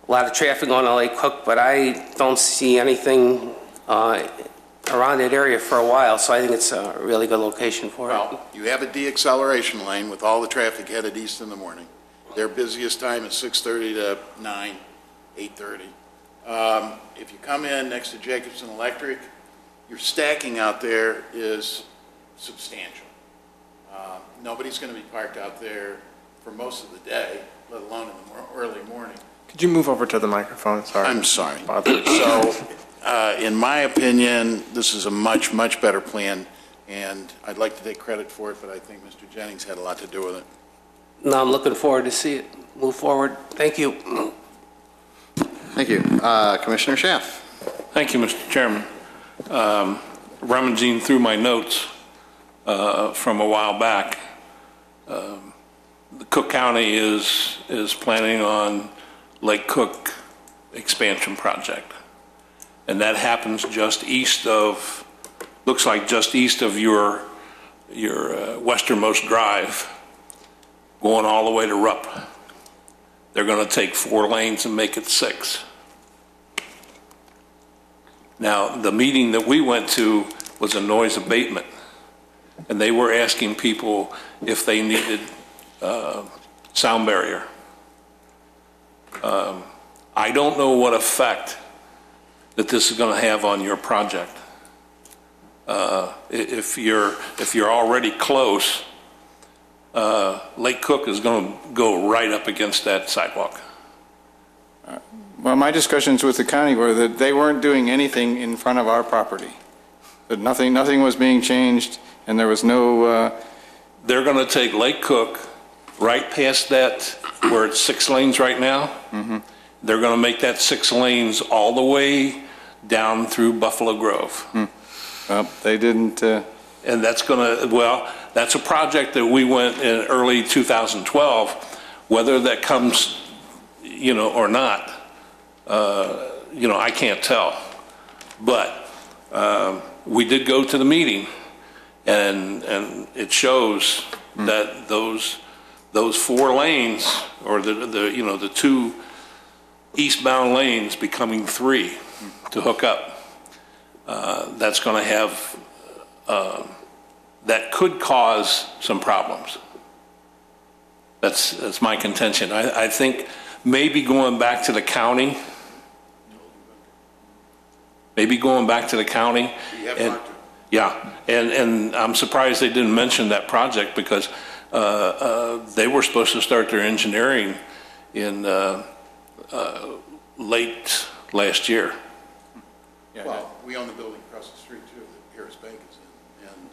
lot of traffic going to Lake Cook, but I don't see anything around that area for a while, so I think it's a really good location for it. Well, you have a de-acceleration lane with all the traffic headed east in the morning. Their busiest time is 6:30 to 9, 8:30. If you come in next to Jacobson Electric, your stacking out there is substantial. Nobody's going to be parked out there for most of the day, let alone in the early morning. Could you move over to the microphone? Sorry. I'm sorry. Bother. So, in my opinion, this is a much, much better plan, and I'd like to take credit for it, but I think Mr. Jennings had a lot to do with it. No, I'm looking forward to see it move forward. Thank you. Thank you. Commissioner Schaaf. Thank you, Mr. Chairman. Rummaging through my notes from a while back, the Cook County is planning on Lake Cook expansion project, and that happens just east of, looks like just east of your westernmost drive, going all the way to Rupp. They're going to take 4 lanes and make it 6. Now, the meeting that we went to was a noise abatement, and they were asking people if they needed sound barrier. I don't know what effect that this is going to have on your project. If you're already close, Lake Cook is going to go right up against that sidewalk. Well, my discussions with the county were that they weren't doing anything in front of our property. That nothing was being changed, and there was no... They're going to take Lake Cook right past that, where it's 6 lanes right now. Mm-hmm. They're going to make that 6 lanes all the way down through Buffalo Grove. Well, they didn't... And that's going to, well, that's a project that we went in early 2012. Whether that comes, or not, I can't tell. But we did go to the meeting, and it shows that those 4 lanes, or the 2 eastbound lanes becoming 3 to hook up, that's going to have that could cause some problems. That's my contention. I think maybe going back to the county, and I'm surprised they didn't mention that project, because they were supposed to start their engineering in late last year. Yeah, Well, we own the building across the street too, that Harris Bank is in, and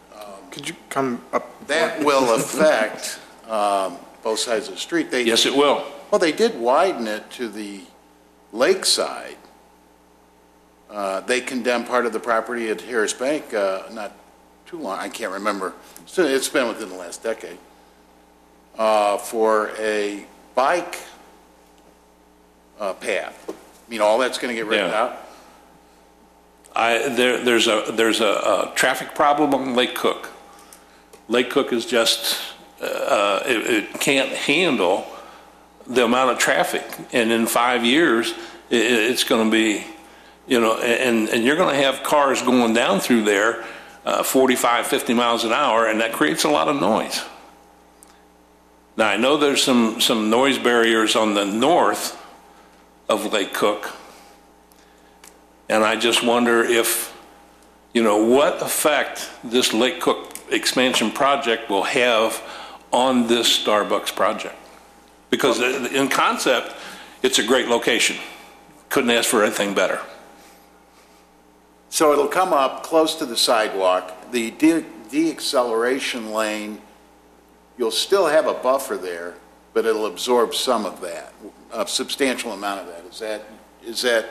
Could you come up? that will affect both sides of the street. Yes, it will. Well, they did widen it to the lakeside. They condemned part of the property at Harris Bank not too long, I can't remember. So it's been within the last decade, for a bike path. All that's going to get ripped Yeah. out? There's a traffic problem on Lake Cook. Lake Cook is just, it can't handle the amount of traffic. And in 5 years, it's going to be, and you're going to have cars going down through there 45, 50 miles an hour, and that creates a lot of noise. Now, I know there's some noise barriers on the north of Lake Cook, and I just wonder if, what effect this Lake Cook expansion project will have on this Starbucks project. Because in concept, it's a great location. Couldn't ask for anything better. So it'll come up close to the sidewalk. The deacceleration lane, you'll still have a buffer there, but it'll absorb some of that, a substantial amount of that. Is that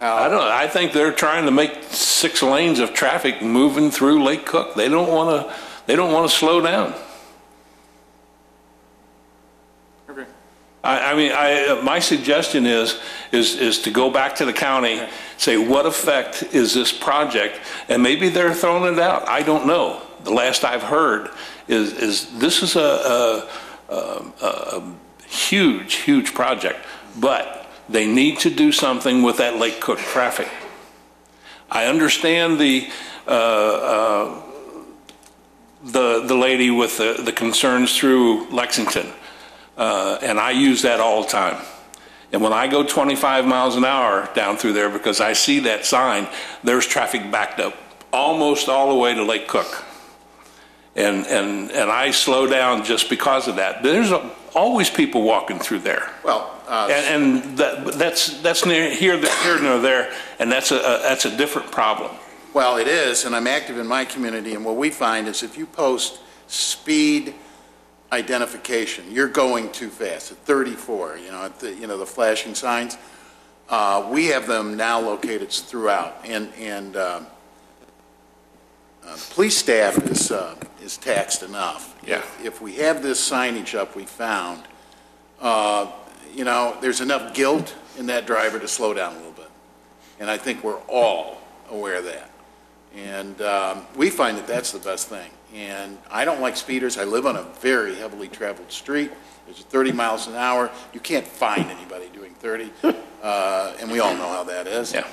how? I don't know. I think they're trying to make 6 lanes of traffic moving through Lake Cook. They don't want to slow down. Okay. My suggestion is to go back to the county, say, what effect is this project? And maybe they're throwing it out. I don't know. The last I've heard is this is a huge, huge project, but they need to do something with that Lake Cook traffic. I understand the lady with the concerns through Lexington. And I use that all the time. And when I go 25 miles an hour down through there, because I see that sign, there's traffic backed up almost all the way to Lake Cook. And I slow down just because of that. There's always people walking through there. Well, that's near here nor there, and that's a different problem. Well, it is, and I'm active in my community, and what we find is if you post speed identification, you're going too fast at 34, the flashing signs. We have them now located throughout, and the police staff is taxed enough. Yeah. If we have this signage up, we found, there's enough guilt in that driver to slow down a little bit, and I think we're all aware of that. And we find that that's the best thing. And I don't like speeders. I live on a very heavily traveled street. There's 30 miles an hour. You can't find anybody doing 30, and we all know how that is. Yeah.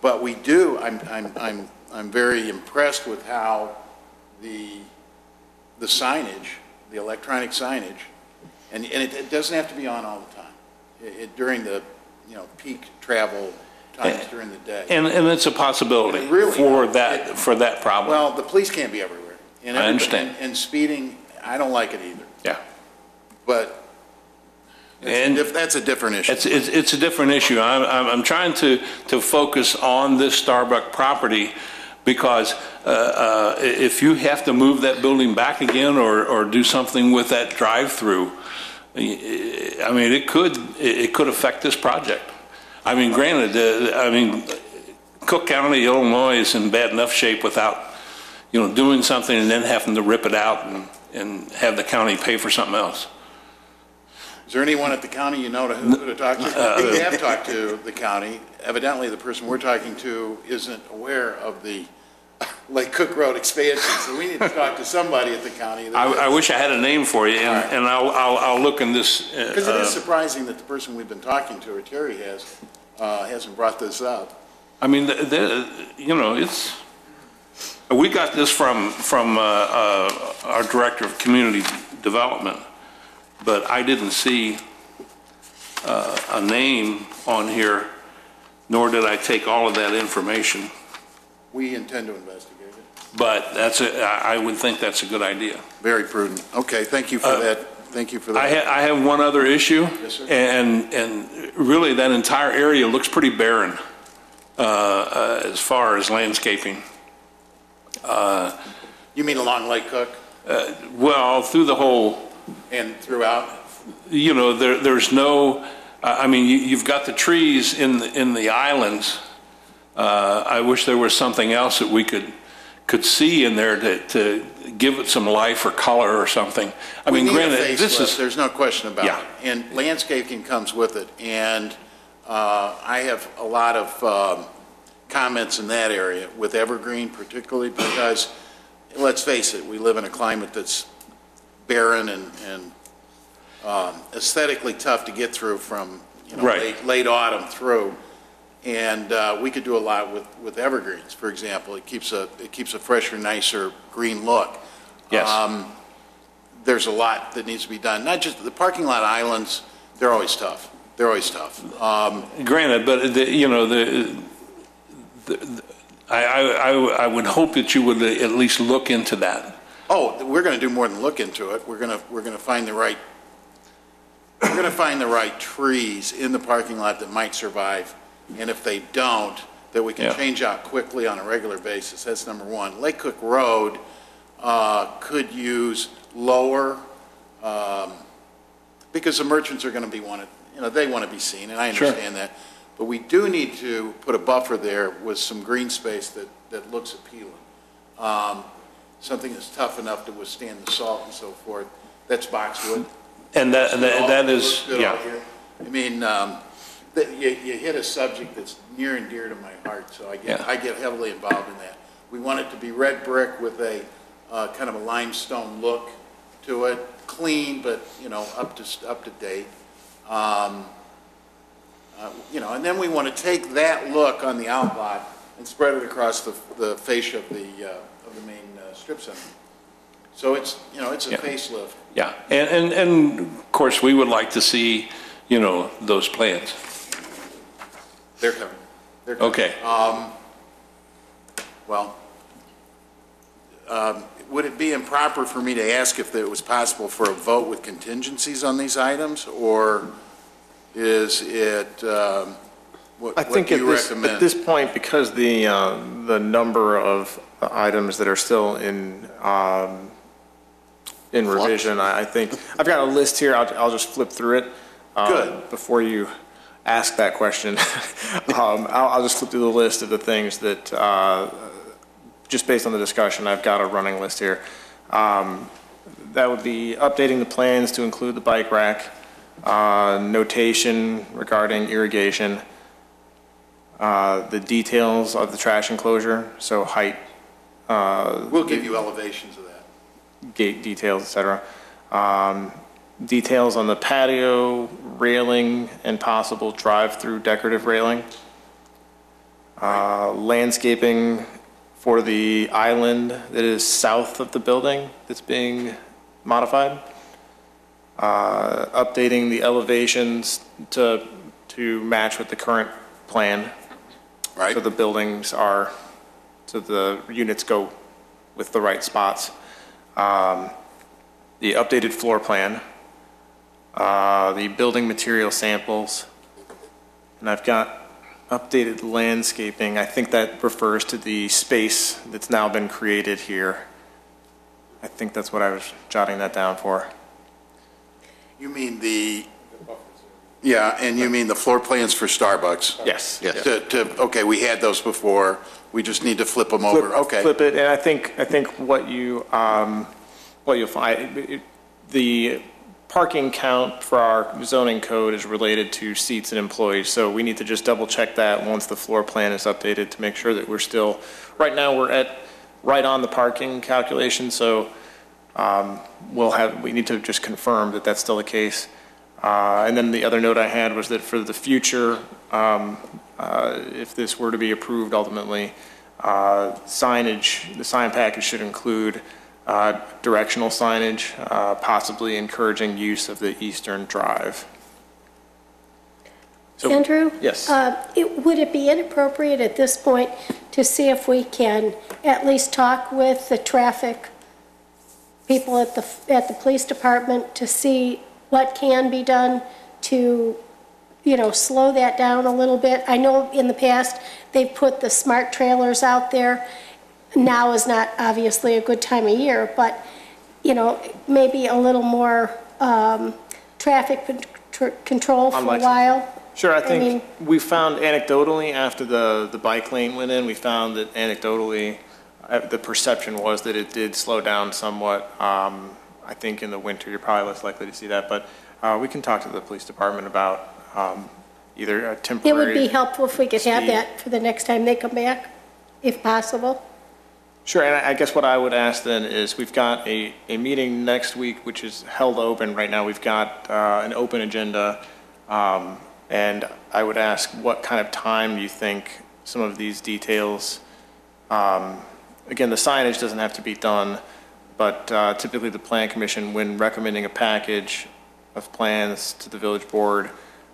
But we do. I'm very impressed with how the signage, the electronic signage, and it doesn't have to be on all the time. During the peak travel times during the day. And it's a possibility really for that problem. Well, the police can't be everywhere. And I understand. And speeding, I don't like it either. Yeah. But that's a different issue. It's a different issue. I'm trying to focus on this Starbucks property because if you have to move that building back again or do something with that drive-through, it could affect this project. Granted, Cook County, Illinois is in bad enough shape without, doing something and then having to rip it out and have the county pay for something else. Is there anyone at the county who to talk to? We have talked to the county. Evidently, the person we're talking to isn't aware of the Lake Cook Road expansion, so we need to talk to somebody at the county. I wish I had a name for you, and I'll look in this. Because it is surprising that the person we've been talking to, or Terry hasn't brought this up. It's. We got this from our director of community development, but I didn't see a name on here, nor did I take all of that information. We intend to investigate it. But I would think that's a good idea. Very prudent. Okay, thank you for that. Thank you for that. I have one other issue. Yes, sir. And really that entire area looks pretty barren as far as landscaping. You mean along Lake Cook? Well, through the whole. And throughout? There's no, you've got the trees in the islands. I wish there was something else that we could see in there to give it some life or color or something. Granted, there's no question about Yeah. it. And landscaping comes with it. And I have a lot of comments in that area with evergreen, particularly because, let's face it, we live in a climate that's barren and aesthetically tough to get through from, Right. late autumn through. And we could do a lot with evergreens, for example. It keeps a fresher, nicer green look. Yes. There's a lot that needs to be done. Not just the parking lot islands, they're always tough. They're always tough. Granted, but I would hope that you would at least look into that. Oh, we're going to do more than look into it. We're going to find the right, we're going to find the right trees in the parking lot that might survive. And if they don't, that we can Yeah. change out quickly on a regular basis. That's number one. Lake Cook Road could use lower, because the merchants are going to be they want to be seen, and I Sure. understand that. But we do need to put a buffer there with some green space that looks appealing. Something that's tough enough to withstand the salt and so forth. That's boxwood. And that is, Looks good yeah. out here. I mean, you hit a subject that's near and dear to my heart, so I get heavily involved in that. We want it to be red brick with a kind of a limestone look to it, clean, but, up to date. And then we want to take that look on the outlot and spread it across the fascia of the main strip center. So it's a Yeah. facelift. Yeah, and of course, we would like to see, those plans. They're coming. They're coming. Okay. Would it be improper for me to ask if it was possible for a vote with contingencies on these items, or is it, what I think do you at recommend? this point, because the number of items that are still in revision, I think, I've got a list here, I'll just flip through it. Good. Before you ask that question, I'll just flip through the list of the things that, just based on the discussion, I've got a running list here. That would be updating the plans to include the bike rack, notation regarding irrigation, the details of the trash enclosure, so height, We'll give you elevations of that. gate details, et cetera. Details on the patio, railing, and possible drive-through decorative railing. Landscaping for the island that is south of the building that's being modified. Updating the elevations to match with the current plan. Right. So the buildings are, so the units go with the right spots. The updated floor plan, the building material samples, and I've got updated landscaping. I think that refers to the space that's now been created here. I think that's what I was jotting that down for. You mean and you mean the floor plans for Starbucks? Yes. Yes. Okay, we had those before. We just need to flip them over. Okay. Flip it, and I think what you'll find, the parking count for our zoning code is related to seats and employees, so we need to just double check that once the floor plan is updated to make sure that we're still, right now we're right on the parking calculation, so we need to just confirm that that's still the case. And then the other note I had was that for the future, if this were to be approved ultimately, signage, the sign package should include directional signage, possibly encouraging use of the Eastern Drive. So- Andrew? Yes. Would it be inappropriate at this point to see if we can at least talk with the traffic people at the police department to see what can be done to, slow that down a little bit? I know in the past, they've put the smart trailers out there. Now is not obviously a good time of year, but, maybe a little more traffic control for a while. Sure, I think we found anecdotally after the bike lane went in, we found that anecdotally, the perception was that it did slow down somewhat. I think in the winter, you're probably less likely to see that, but we can talk to the police department about either a It temporary. would be helpful if we could have speed. that for the next time they come back, if possible. Sure, and I guess what I would ask then is, we've got a meeting next week, which is held open right now. We've got an open agenda, and I would ask what kind of time do you think some of these details, again, the signage doesn't have to be done, but typically the Plan Commission, when recommending a package of plans to the village board,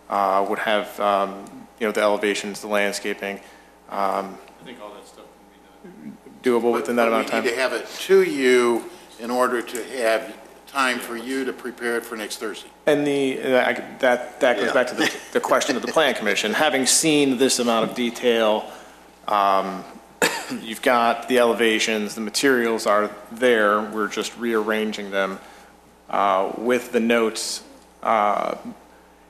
would have, the elevations, the landscaping. I think all that stuff can be done. Doable within that amount of time? We need to have it to you in order to have time for you to prepare it for next Thursday. And that goes back to the question of the Plan Commission. Having seen this amount of detail, you've got the elevations, the materials are there, we're just rearranging them. With the notes,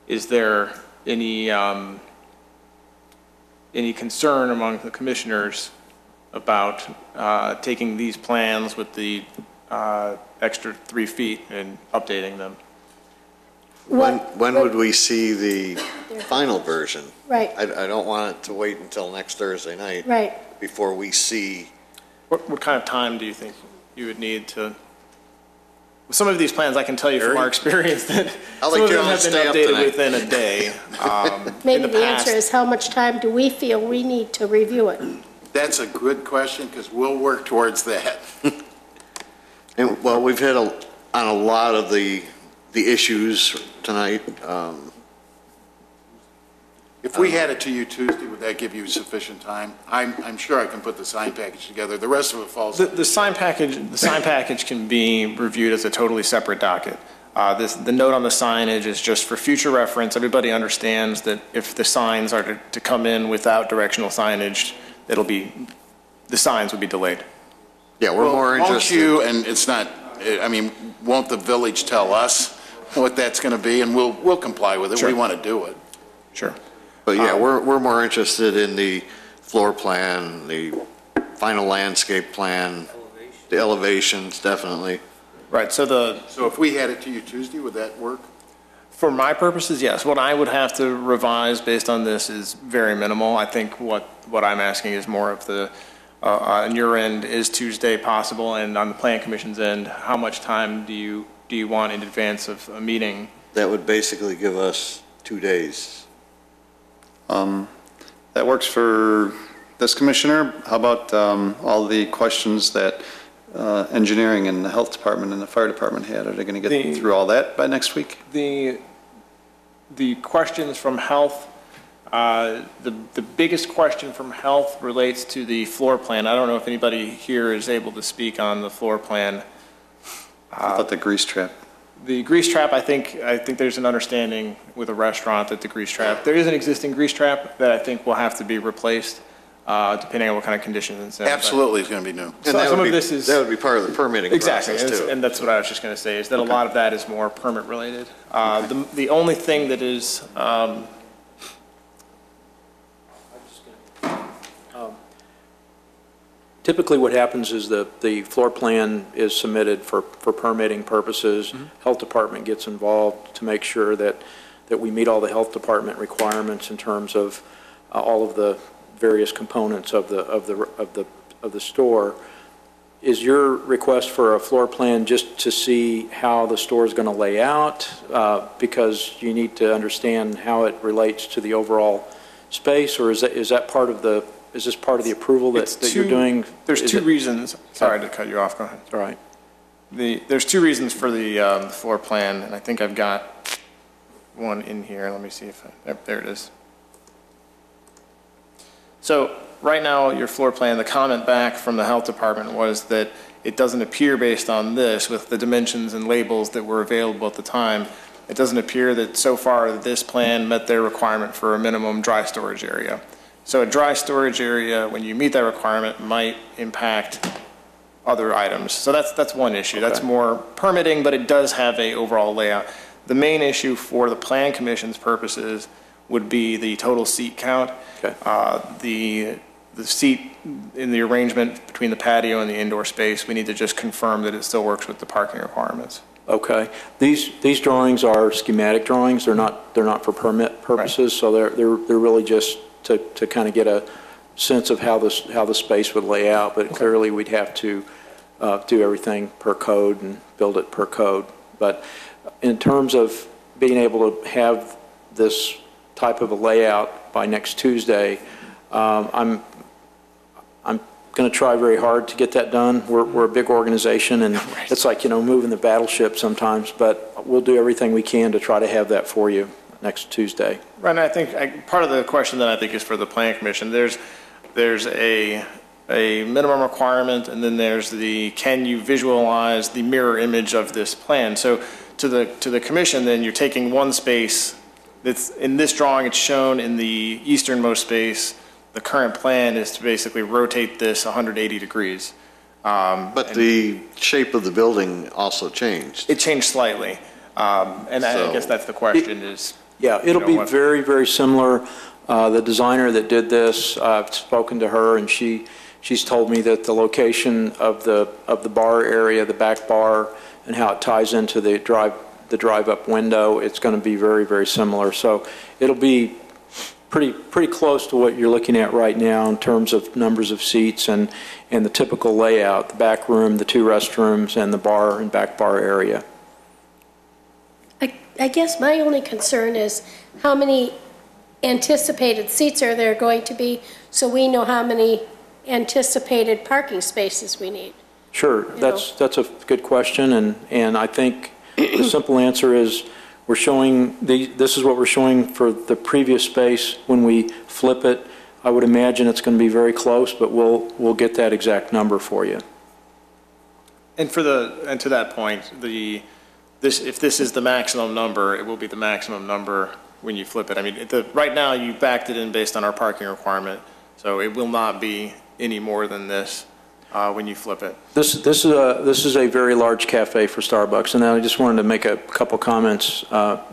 is there any concern among the commissioners about taking these plans with the extra 3 feet and updating them? When would we see the final version? Right, I don't want it to wait until next Thursday night right. before we see. What kind of time do you think you would need to? With some of these plans, I can tell you from our experience that I'll some let of them John have been stay up updated tonight. within a day. Maybe the answer is, how much time do we feel we need to review it? That's a good question, because we'll work towards that. And, well, we've hit on a lot of the issues tonight. If we had it to you Tuesday, would that give you sufficient time? I'm sure I can put the sign package together. The rest of it falls. The sign package can be reviewed as a totally separate docket. The note on the signage is just for future reference. Everybody understands that if the signs are to come in without directional signage, the signs would be delayed. Yeah, we're more Won't interested. you, and it's not, I mean, won't the village tell us what that's going to be, and we'll comply with it? Sure. We want to do it. Sure. But yeah, we're more interested in the floor plan, the final landscape plan, the elevations, definitely. Right, so if we had it to you Tuesday, would that work? for my purposes, yes. What I would have to revise based on this is very minimal. I think what I'm asking is more of the, on your end, is Tuesday possible? And on the Plan Commission's end, how much time do you want in advance of a meeting? That would basically give us 2 days. That works for this commissioner. How about all the questions that engineering and the health department and the fire department had? Are they going to get through all that by next week? The questions from health, the biggest question from health relates to the floor plan. I don't know if anybody here is able to speak on the floor plan. How about the grease trap? The grease trap, I think there's an understanding with a restaurant that the grease trap, there is an existing grease trap that I think will have to be replaced, depending on what kind of conditions it's in. Absolutely, it's going to be new. And that would be part of the permitting Exactly, process too. and that's what I was just going to say, is that a lot of that is more permit related. The only thing that is, Typically, what happens is the floor plan is submitted for permitting purposes. Health Department gets involved to make sure that we meet all the Health Department requirements in terms of all of the various components of the store. Is your request for a floor plan just to see how the store is going to lay out, because you need to understand how it relates to the overall space, or is that part of the? Is this part of the approval that you're doing? There's two reasons. Sorry to cut you off. Go ahead. All right. There's two reasons for the floor plan, and I think I've got one in here. Let me see if there it is. So right now, your floor plan, the comment back from the health department was that it doesn't appear, based on this, with the dimensions and labels that were available at the time, it doesn't appear that so far this plan met their requirement for a minimum dry storage area. So a dry storage area, when you meet that requirement, might impact other items. So that's one issue. Okay. That's more permitting, but it does have a overall layout. The main issue for the Plan Commission's purposes would be the total seat count. Okay. The seat in the arrangement between the patio and the indoor space, we need to just confirm that it still works with the parking requirements. Okay. These drawings are schematic drawings. They're not for permit purposes. Right. So they're really just to kind of get sense of how the space would lay out, but clearly we'd have to do everything per code and build it per code. But in terms of being able to have this type of a layout by next Tuesday, I'm going to try very hard to get that done. We're a big organization, and it's like, moving the battleship sometimes, but we'll do everything we can to try to have that for you next Tuesday. Right, and I think part of the question that I think is for the Plan Commission. There's a minimum requirement, and then there's the can you visualize the mirror image of this plan. So to the commission, then you're taking one space that's in this drawing. It's shown in the easternmost space. The current plan is to basically rotate this 180 degrees. But the shape of the building also changed. It changed slightly, and I guess that's the question is. Yeah, it'll be very, very similar. The designer that did this, I've spoken to her, and she's told me that the location of the bar area, the back bar, and how it ties into the drive-up window, it's going to be very, very similar. So it'll be pretty close to what you're looking at right now in terms of numbers of seats and the typical layout, the back room, the 2 restrooms, and the bar and back bar area. I guess my only concern is how many anticipated seats are there going to be, so we know how many anticipated parking spaces we need. Sure, that's a good question, and I think the simple answer is we're showing this is what we're showing for the previous space. When we flip it, I would imagine it's going to be very close, but we'll get that exact number for you. And to that point, if this is the maximum number, it will be the maximum number when you flip it. I mean, right now you backed it in based on our parking requirement, so it will not be any more than this when you flip it. This is a very large cafe for Starbucks, and I just wanted to make a couple comments to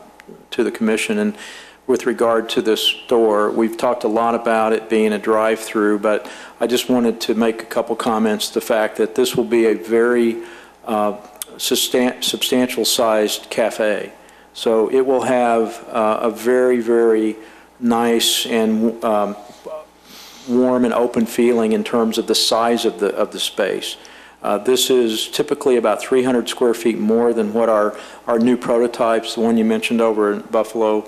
the commission. And with regard to this store, we've talked a lot about it being a drive-through, but I just wanted to make a couple comments to the fact that this will be a very substantial-sized cafe. So it will have a very, very nice and warm and open feeling in terms of the size of the space. This is typically about 300 square feet more than what our new prototypes, the one you mentioned over in Buffalo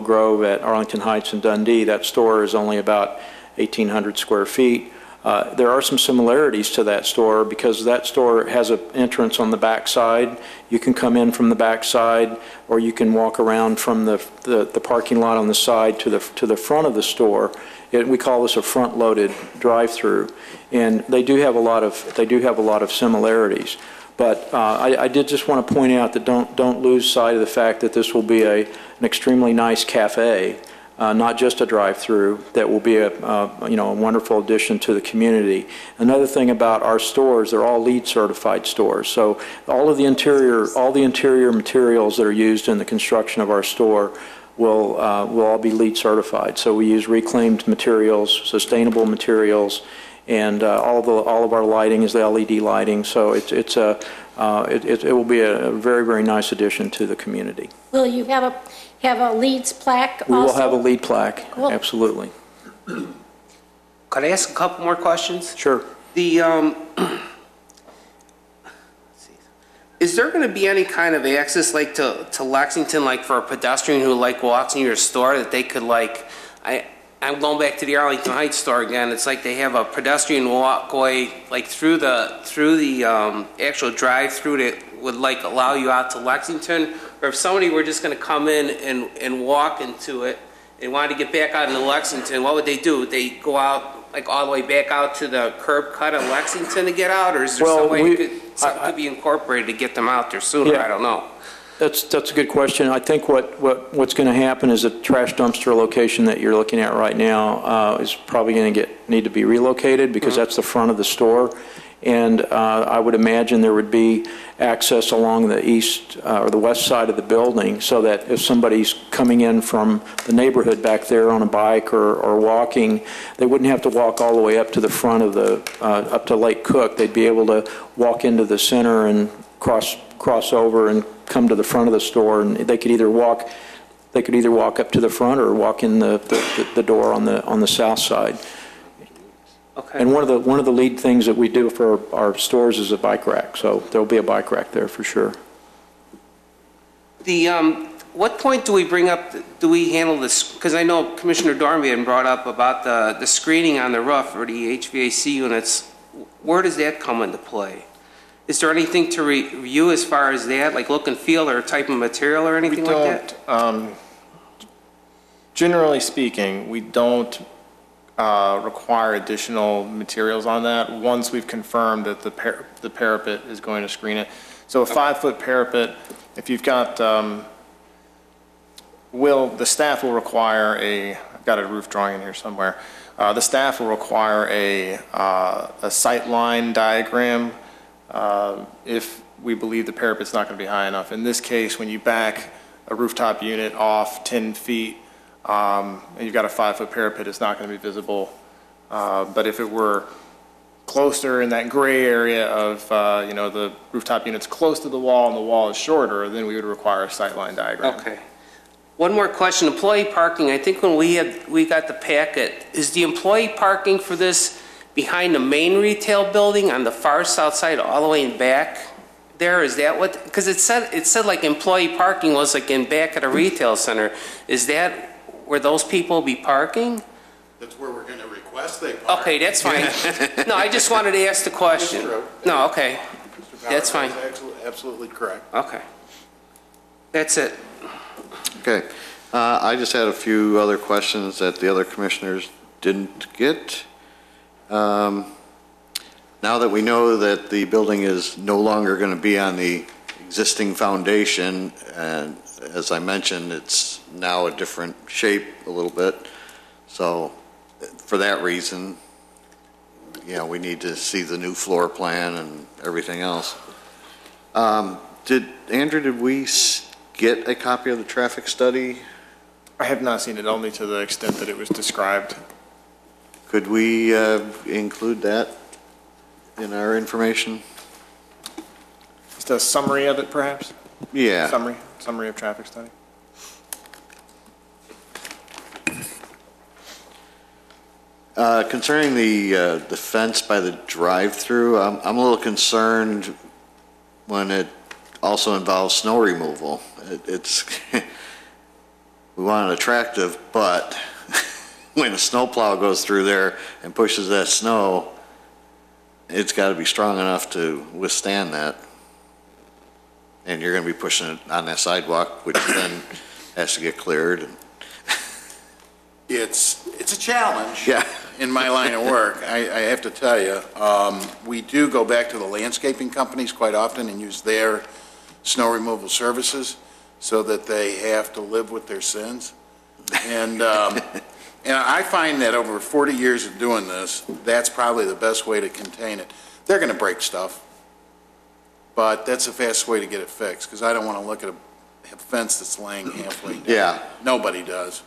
Grove at Arlington Heights and Dundee. That store is only about 1,800 square feet. There are some similarities to that store because that store has an entrance on the back side. You can come in from the back side, or you can walk around from the parking lot on the side to the front of the store. We call this a front-loaded drive-through, and they do have a lot of similarities. But I did just want to point out that don't lose sight of the fact that this will be an extremely nice cafe. Not just a drive-through, that will be a wonderful addition to the community. Another thing about our stores, they're all LEED certified stores. So all the interior materials that are used in the construction of our store will all be LEED certified. So we use reclaimed materials, sustainable materials, and all of our lighting is the LED lighting. So it will be a very, very nice addition to the community. Will you have a LEEDs plaque also? We will have a LEED plaque, Cool. Absolutely. Could I ask a couple more questions? Sure. Is there going to be any kind of access like to Lexington, like for a pedestrian who like walks in your store, that they could I'm going back to the Arlington Heights store again. It's like they have a pedestrian walkway like through the actual drive-through that would like allow you out to Lexington. Or if somebody were just going to come in and walk into it and wanted to get back out into Lexington, what would they do? Would they go out like all the way back out to the curb cut in Lexington to get out, or is there some way something could be incorporated to get them out there sooner? Yeah. I don't know. That's a good question. I think what's going to happen is the trash dumpster location that you're looking at right now is probably going to need to be relocated because that's the front of the store. And I would imagine there would be access along the east or the west side of the building so that if somebody's coming in from the neighborhood back there on a bike or walking, they wouldn't have to walk all the way up to the front of up to Lake Cook. They'd be able to walk into the center and cross over and come to the front of the store, and they could either walk up to the front or walk in the door on the south side. Okay. And one of the lead things that we do for our stores is a bike rack, so there'll be a bike rack there for sure. What point do we handle this? Because I know Commissioner Dornby had brought up about the screening on the roof or the HVAC units. Where does that come into play? Is there anything to review as far as that, like look and feel or type of material or anything like that? Generally speaking, we don't require additional materials on that once we've confirmed that the parapet is going to screen it. So a 5-foot parapet, if you've got, the staff will require I've got a roof drawing in here somewhere. The staff will require a sight line diagram if we believe the parapet's not going to be high enough. In this case, when you back a rooftop unit off 10 feet, and you've got a 5-foot parapet, it's not going to be visible. But if it were closer in that gray area of, the rooftop unit's close to the wall and the wall is shorter, then we would require a sightline diagram. Okay. One more question, employee parking. I think when we got the packet, is the employee parking for this behind the main retail building on the far south side all the way in back there? Is that what, because it said like employee parking was like in back at a retail center. Is that where those people be parking? That's where we're going to request they park. Okay, that's fine. No, I just wanted to ask the question. No, okay. That's fine. Absolutely correct. Okay. That's it. Okay. I just had a few other questions that the other commissioners didn't get. Now that we know that the building is no longer going to be on the existing foundation, and as I mentioned, it's now a different shape a little bit. So for that reason, we need to see the new floor plan and everything else. Andrew, did we get a copy of the traffic study? I have not seen it, only to the extent that it was described. Could we include that in our information? Just a summary of it, perhaps? Yeah. Summary of traffic study. Concerning the fence by the drive-through, I'm a little concerned when it also involves snow removal. It's we want it attractive, but when a snowplow goes through there and pushes that snow, it's got to be strong enough to withstand that. And you're going to be pushing it on that sidewalk, which then has to get cleared. It's a challenge. Yeah. In my line of work, I have to tell you, we do go back to the landscaping companies quite often and use their snow removal services so that they have to live with their sins. And I find that over 40 years of doing this, that's probably the best way to contain it. They're going to break stuff, but that's the fastest way to get it fixed, because I don't want to look at a fence that's laying halfway down. Yeah. Nobody does.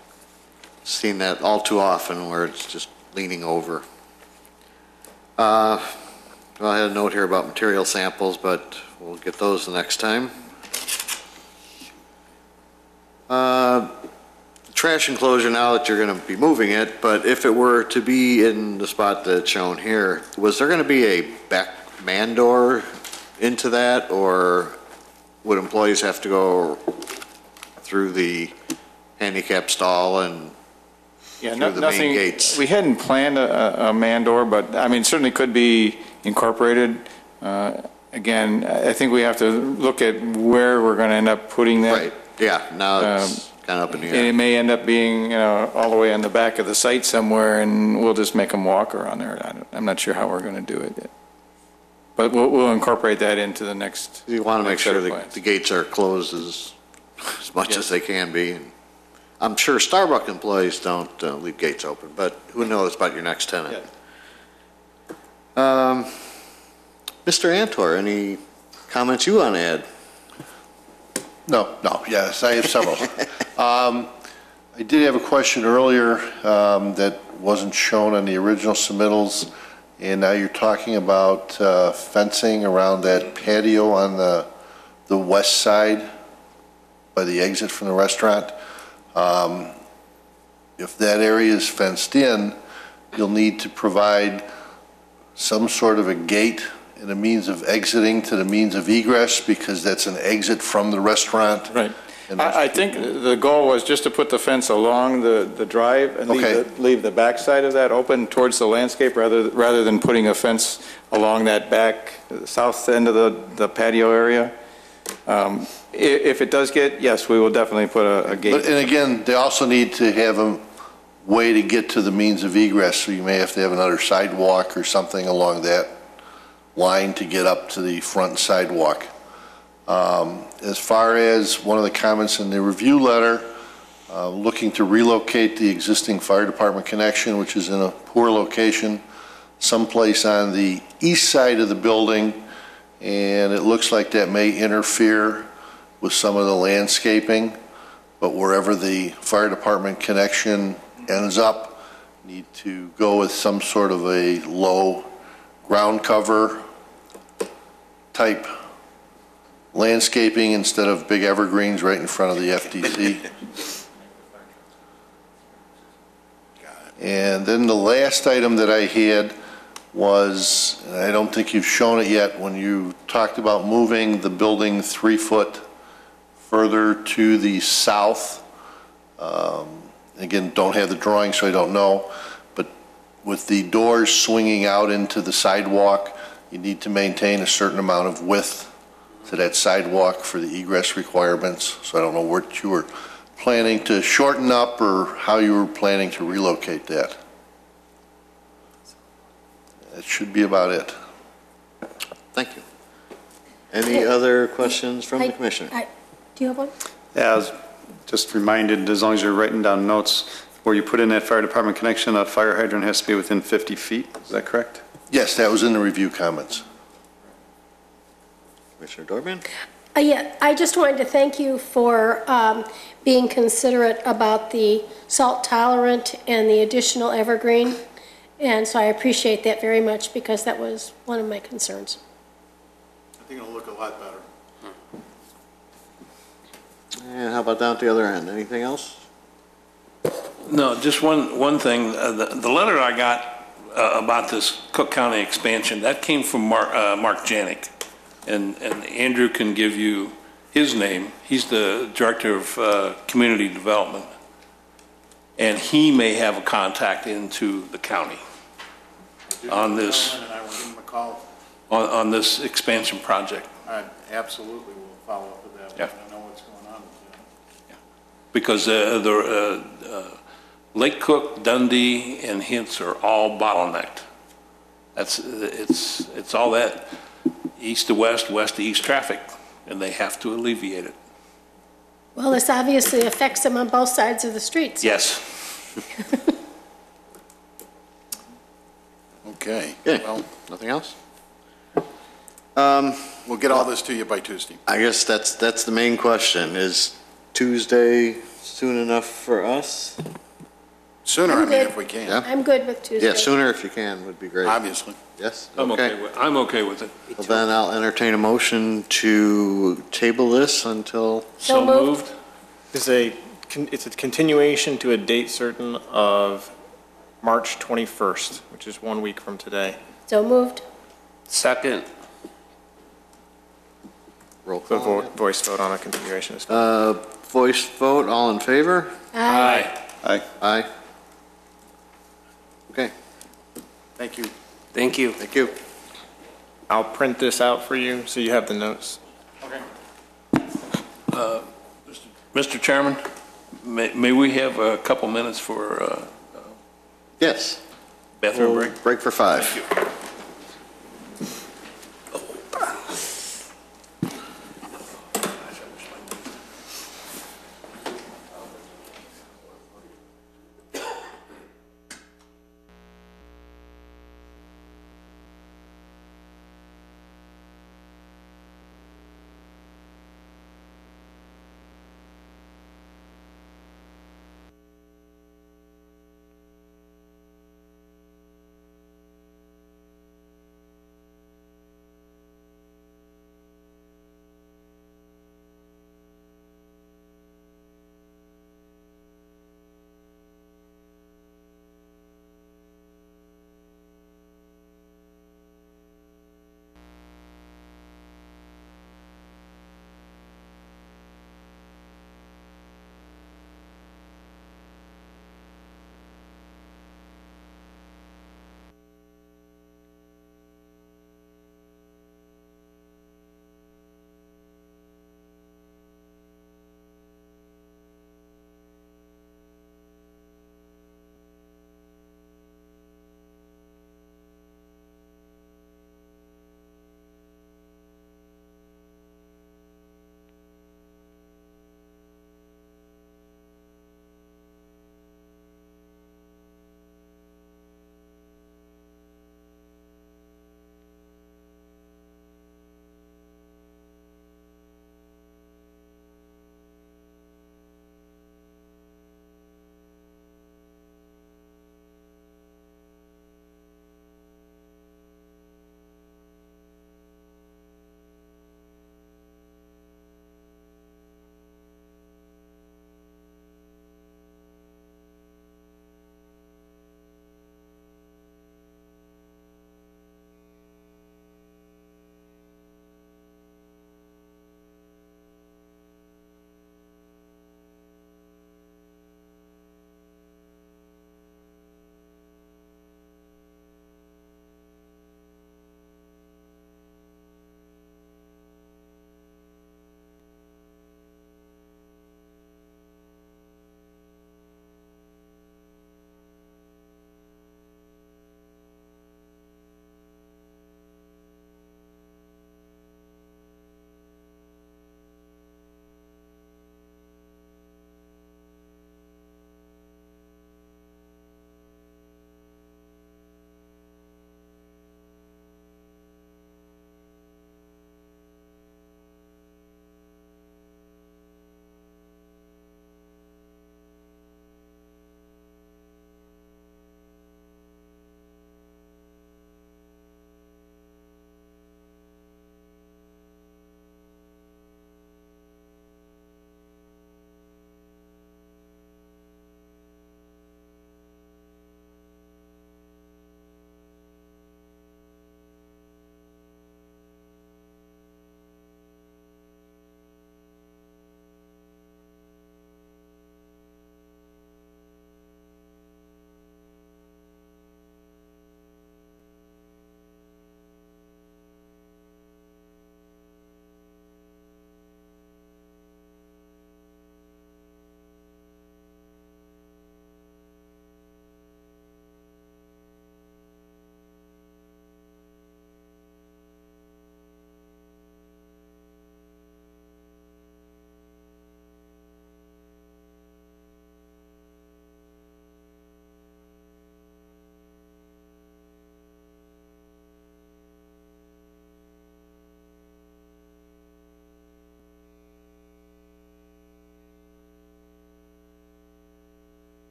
Seen that all too often where it's just leaning over. Well, I had a note here about material samples, but we'll get those the next time. Trash enclosure, now that you're going to be moving it, but if it were to be in the spot that's shown here, was there going to be a back man door into that, or would employees have to go through the handicap stall and Yeah, through the main gates? We hadn't planned a man door, but I mean, certainly could be incorporated. Again, I think we have to look at where we're going to end up putting that. Right, yeah, now it's kind of up in the And air. it may end up being, all the way on the back of the site somewhere, and we'll just make them walk around there. I'm not sure how we're going to do it yet. But we'll incorporate that into the next. You want to make sure set of the gates are closed as much as they can be. And I'm sure Starbucks employees don't leave gates open, but who knows about your next tenant? Mr. Antor, any comments you want to add? No, yes, I have several. I did have a question earlier that wasn't shown on the original submittals, and now you're talking about fencing around that patio on the west side by the exit from the restaurant. If that area is fenced in, you'll need to provide some sort of a gate and a means of exiting to the means of egress, because that's an exit from the restaurant. Right. And I think the goal was just to put the fence along the drive and Okay. leave the back side of that open towards the landscape rather than putting a fence along that back south end of the patio area. If it does get, yes, we will definitely put a But, gate. and again, they also need to have a way to get to the means of egress, so you may have to have another sidewalk or something along that line to get up to the front sidewalk. As far as one of the comments in the review letter, looking to relocate the existing fire department connection, which is in a poor location, someplace on the east side of the building, and it looks like that may interfere with some of the landscaping, but wherever the fire department connection ends up, need to go with some sort of a low ground cover type landscaping instead of big evergreens right in front of the FTC. And then the last item that I had was, and I don't think you've shown it yet, when you talked about moving the building 3 foot further to the south. Again, don't have the drawing, so I don't know, but with the doors swinging out into the sidewalk, you need to maintain a certain amount of width to that sidewalk for the egress requirements. So I don't know what you were planning to shorten up or how you were planning to relocate that. That should be about it. Thank you. Any other questions from the commissioner? Do you have one? Yeah, I was just reminded, as long as you're writing down notes, where you put in that fire department connection, a fire hydrant has to be within 50 feet. Is that correct? Yes, that was in the review comments. Commissioner Dorbman? Yeah, I just wanted to thank you for being considerate about the salt tolerant and the additional evergreen. And so I appreciate that very much, because that was one of my concerns. I think it'll look a lot better. And how about down at the other end? Anything else? No, just one thing. The letter I got about this Cook County expansion, that came from Mark Janik. And Andrew can give you his name. He's the Director of Community Development. And he may have a contact into the county on this, And I will give him a call. on this expansion project. I absolutely will follow up with that. Yeah. I know what's going on with that. Because the Lake Cook, Dundee, and Hintz are all bottlenecked. It's all that east to west, west to east traffic, and they have to alleviate it. Well, this obviously affects them on both sides of the streets. Yes. Okay. Okay. Well, Nothing else? we'll get all this to you by Tuesday. I guess that's the main question. Is Tuesday soon enough for us? Sooner, I'm I mean, good. if we can, Yeah. I'm good with Tuesday. Yeah, sooner if you can would be great. obviously. Yes? I'm okay with it. Well, then I'll entertain a motion to table this until, So moved. It's a continuation to a date certain of March 21st, which is 1 week from today. So moved. Second. roll So call. voice vote on a continuation. Voice vote, all in favor? Aye. Aye. Aye. Okay, Thank you. Thank you. thank you. I'll print this out for you, so you have the notes. Mr. Chairman, may we have a couple minutes for Yes. bathroom We'll break? break for 5. Thank you.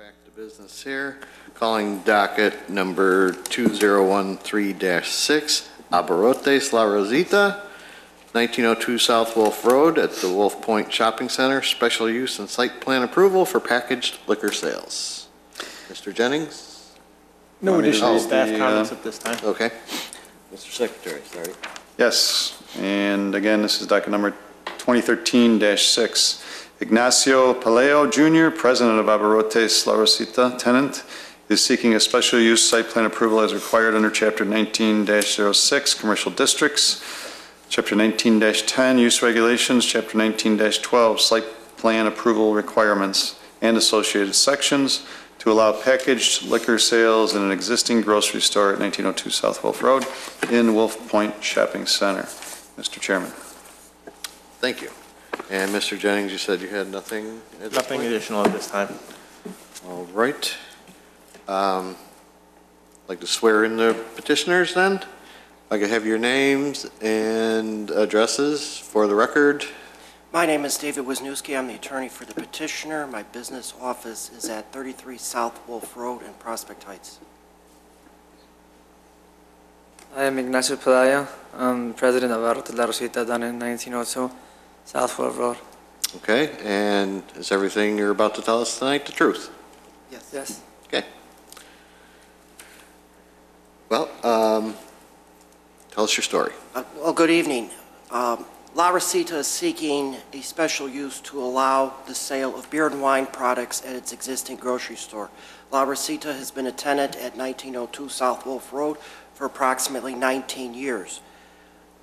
back to business here. Calling docket number 2013-6, Abarrotes La Rosita, 1902 South Wolf Road at the Wolf Point Shopping Center, special use and site plan approval for packaged liquor sales. Mr. Jennings? No additional Oh, staff the, comments at this time. Okay. Mr. Secretary, sorry. Yes, and again, this is docket number 2013-6. Ignacio Paleo Jr., president of Abarrotes La Rosita, tenant, is seeking a special use site plan approval as required under Chapter 19-06, commercial districts, Chapter 19-10, use regulations, Chapter 19-12, site plan approval requirements, and associated sections to allow packaged liquor sales in an existing grocery store at 1902 South Wolf Road in Wolf Point Shopping Center. Mr. Chairman. Thank you. And Mr. Jennings, you said you had nothing at this Nothing point? additional at this time. All right. Like to swear in the petitioners then? I could have your names and addresses for the record. My name is David Wisniewski. I'm the attorney for the petitioner. My business office is at 33 South Wolf Road in Prospect Heights. I am Ignacio Padilla. I'm president of Abarrotes La Rosita down in 1902 South Wolf Road. Okay, and is everything you're about to tell us tonight the truth? Yes. Yes. Okay. Well, tell us your story. Well, good evening. La Rosita is seeking a special use to allow the sale of beer and wine products at its existing grocery store. La Rosita has been a tenant at 1902 South Wolf Road for approximately 19 years.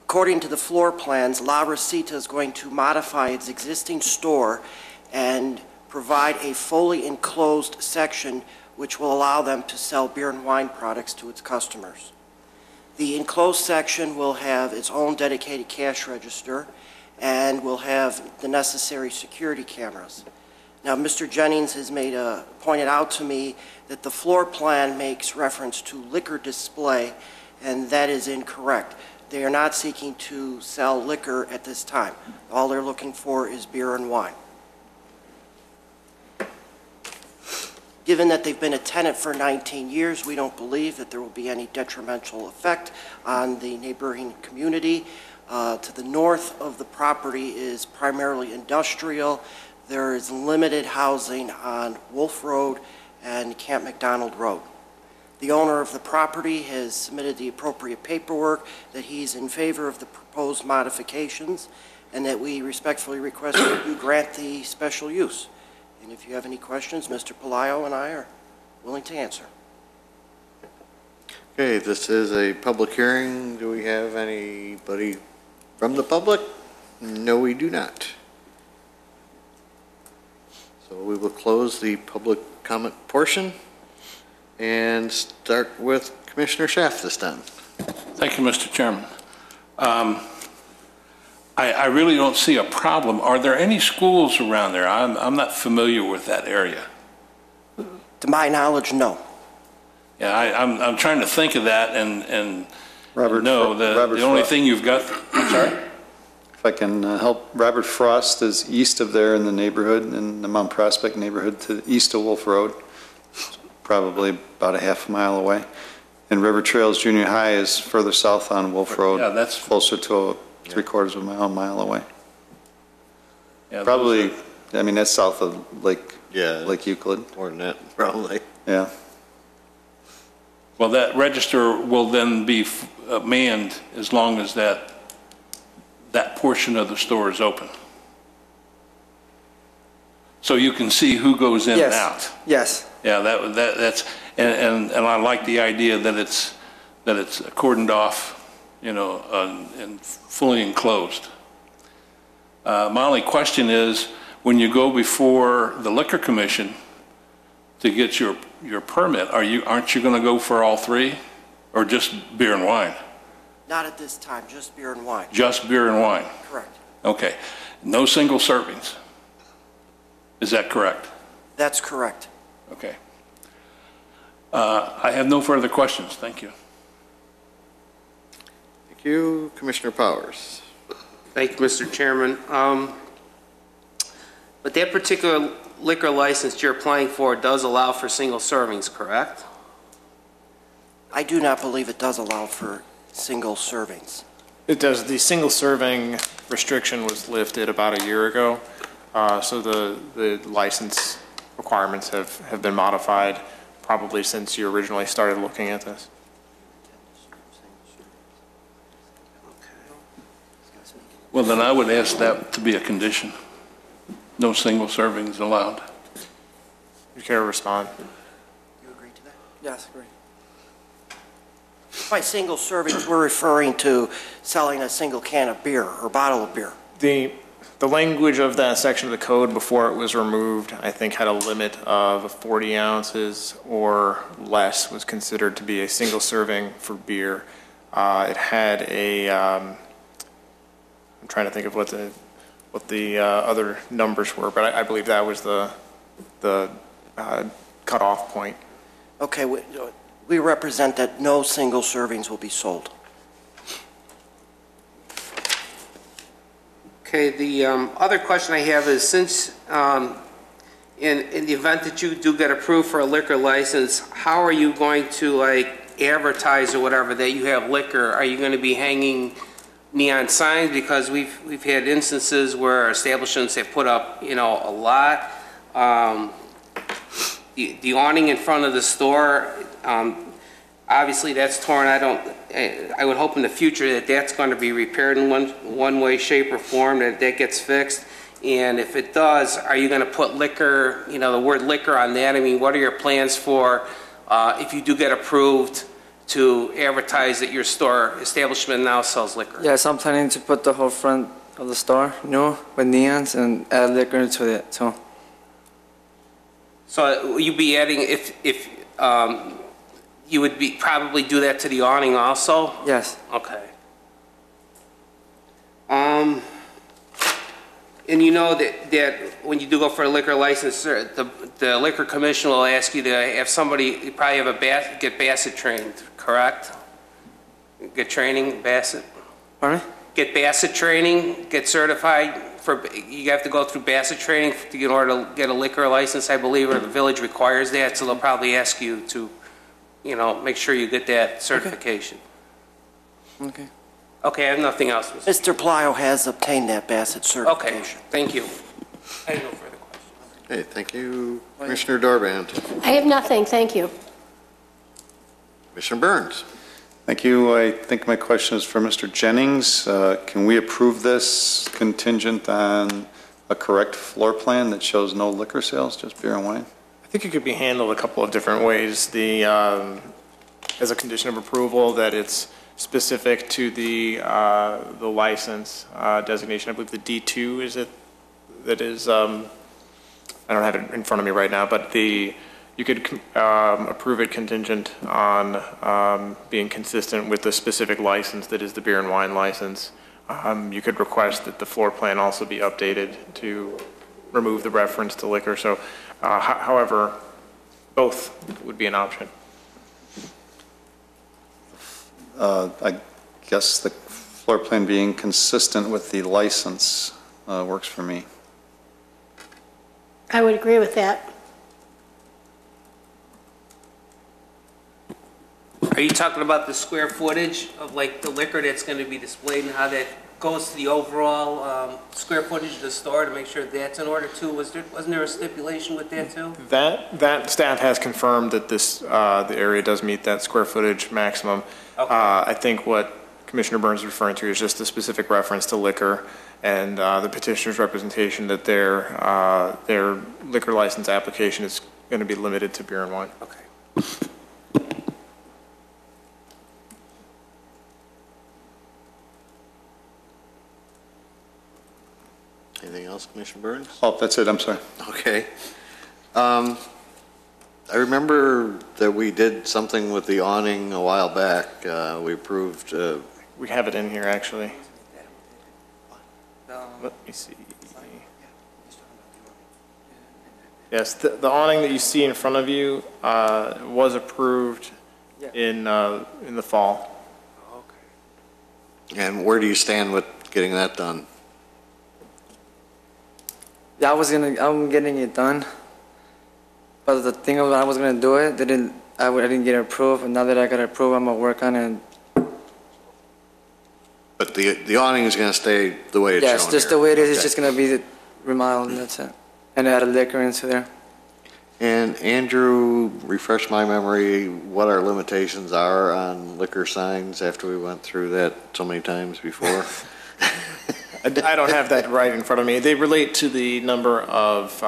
According to the floor plans, La Rosita is going to modify its existing store and provide a fully enclosed section which will allow them to sell beer and wine products to its customers. The enclosed section will have its own dedicated cash register and will have the necessary security cameras. Now, Mr. Jennings has pointed out to me that the floor plan makes reference to liquor display, and that is incorrect. They are not seeking to sell liquor at this time. All they're looking for is beer and wine. Given that they've been a tenant for 19 years, we don't believe that there will be any detrimental effect on the neighboring community. To the north of the property is primarily industrial. There is limited housing on Wolf Road and Camp McDonald Road. The owner of the property has submitted the appropriate paperwork that he's in favor of the proposed modifications and that we respectfully request that you grant the special use. And if you have any questions, Mr. Palaio and I are willing to answer. Okay, this is a public hearing. Do we have anybody from the public? No, we do not. So we will close the public comment portion and start with Commissioner Schaaf this time. Thank you, Mr. Chairman. I really don't see a problem. Are there any schools around there? I'm not familiar with that area. To my knowledge, no. Yeah, I'm trying to think of that and Robert, no, the only thing you've got, I'm sorry? If I can help, Robert Frost is east of there in the neighborhood, in the Mount Prospect neighborhood, to the east of Wolf Road, probably about a half mile away. And River Trails Junior High is further south on Wolf Road. Yeah, that's closer to three-quarters of a mile away. Yeah, Probably, I mean, that's south of Lake Euclid. More than that, probably. Yeah. Well, that register will then be manned as long as that portion of the store is open. So you can see who goes in and out. Yes. Yeah, that's and I like the idea that it's cordoned off, you know, and fully enclosed. My only question is, when you go before the Liquor Commission to get your permit, aren't you going to go for all three, or just beer and wine? Not at this time, just beer and wine. Just beer and wine. Correct. Okay. No single servings. Is that correct? That's correct. Okay. I have no further questions. Thank you. Thank you. Commissioner Powers. Thank you, Mr. Chairman. But that particular liquor license you're applying for does allow for single servings, correct? I do not believe it does allow for single servings. It does. The single serving restriction was lifted about a year ago, so the license requirements have been modified probably since you originally started looking at this. Well, then I would ask that to be a condition. No single servings allowed. You care to respond? You agree to that? Yes, agree. By single servings, we're referring to selling a single can of beer or bottle of beer. The language of that section of the code before it was removed, I think, had a limit of 40 ounces or less was considered to be a single serving for beer. It had a, I'm trying to think of what the other numbers were, but I believe that was the cutoff point. Okay, we represent that no single servings will be sold. Okay, the other question I have is, since in the event that you do get approved for a liquor license, how are you going to like advertise or whatever that you have liquor? Are you going to be hanging neon signs? Because we've had instances where establishments have put up, you know, a lot. The awning in front of the store, obviously that's torn. I would hope in the future that that's going to be repaired in one way, shape, or form, that gets fixed. And if it does, are you going to put liquor, you know, the word liquor on that? I mean, what are your plans for if you do get approved to advertise that your store establishment now sells liquor? Yes, I'm planning to put the whole front of the store new with neons and add liquor to it too. So will you be adding, if you would be probably do that to the awning also? Yes. Okay. And you know that when you do go for a liquor license, the liquor commission will ask you to have somebody, you probably have get Bassett trained, correct? Get training, Bassett? Pardon? Get Bassett training, get certified for, you have to go through Bassett training in order to get a liquor license, I believe, or the village requires that, so they'll probably ask you to, you know, make sure you get that certification. Okay. Okay, I have nothing else. Mr. Plyo has obtained that Bassett certification. Okay, thank you. I have no further questions. Okay, thank you, Commissioner Darband. I have nothing, thank you. Commissioner Burns. Thank you. I think my question is for Mr. Jennings. Can we approve this contingent on a correct floor plan that shows no liquor sales, just beer and wine? I think it could be handled a couple of different ways. As a condition of approval, that it's specific to the license designation. I believe the D2 is it that is. I don't have it in front of me right now, but you could approve it contingent on being consistent with the specific license that is the beer and wine license. You could request that the floor plan also be updated to remove the reference to liquor. So, however, both would be an option. I guess the floor plan being consistent with the license works for me. I would agree with that. Are you talking about the square footage of like the liquor that's going to be displayed and how that goes to the overall square footage of the store to make sure that's in order too? Wasn't there a stipulation with that too? That staff has confirmed that the area does meet that square footage maximum. Okay. I think what Commissioner Burns is referring to is just the specific reference to liquor and the petitioner's representation that their liquor license application is going to be limited to beer and wine. Okay. Anything else, Commissioner Burns? Oh, that's it. I'm sorry. Okay. I remember that we did something with the awning a while back. We approved. We have it in here, actually. Let me see. Yes, the awning that you see in front of you was approved in the fall. And where do you stand with getting that done? Yeah, I'm getting it done. But the thing of I was gonna do it, I didn't get it approved, and now that I got it approved, I'm gonna work on it. But the awning is going to stay the way it's shown Yes, just here. the way it is, it's Okay. just gonna be remodeled, and that's it. And add a liquor into there. And Andrew, refresh my memory, what our limitations are on liquor signs after we went through that so many times before? I don't have that right in front of me. They relate to the number of,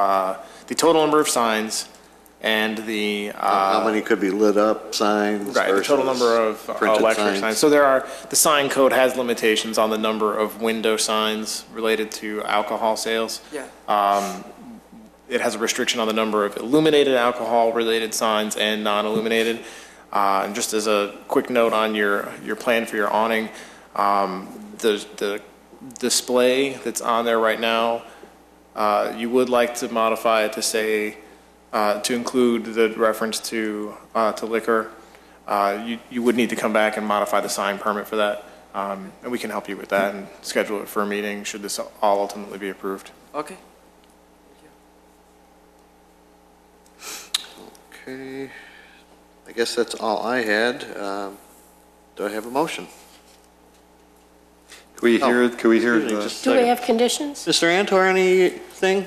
the total number of signs and the. How many could be lit up signs? Right, the total versus number of printed electric signs. So the sign code has limitations on the number of window signs related to alcohol sales. Yeah. It has a restriction on the number of illuminated alcohol-related signs and non-illuminated. And just as a quick note on your plan for your awning, the display that's on there right now, you would like to modify it to say, to include the reference to liquor. You would need to come back and modify the sign permit for that. And we can help you with that and schedule it for a meeting should this all ultimately be approved. Okay. Okay, I guess that's all I had. Do I have a motion? Could we hear Excuse me, the, just a Do we second. have conditions? Mr. Antor, anything?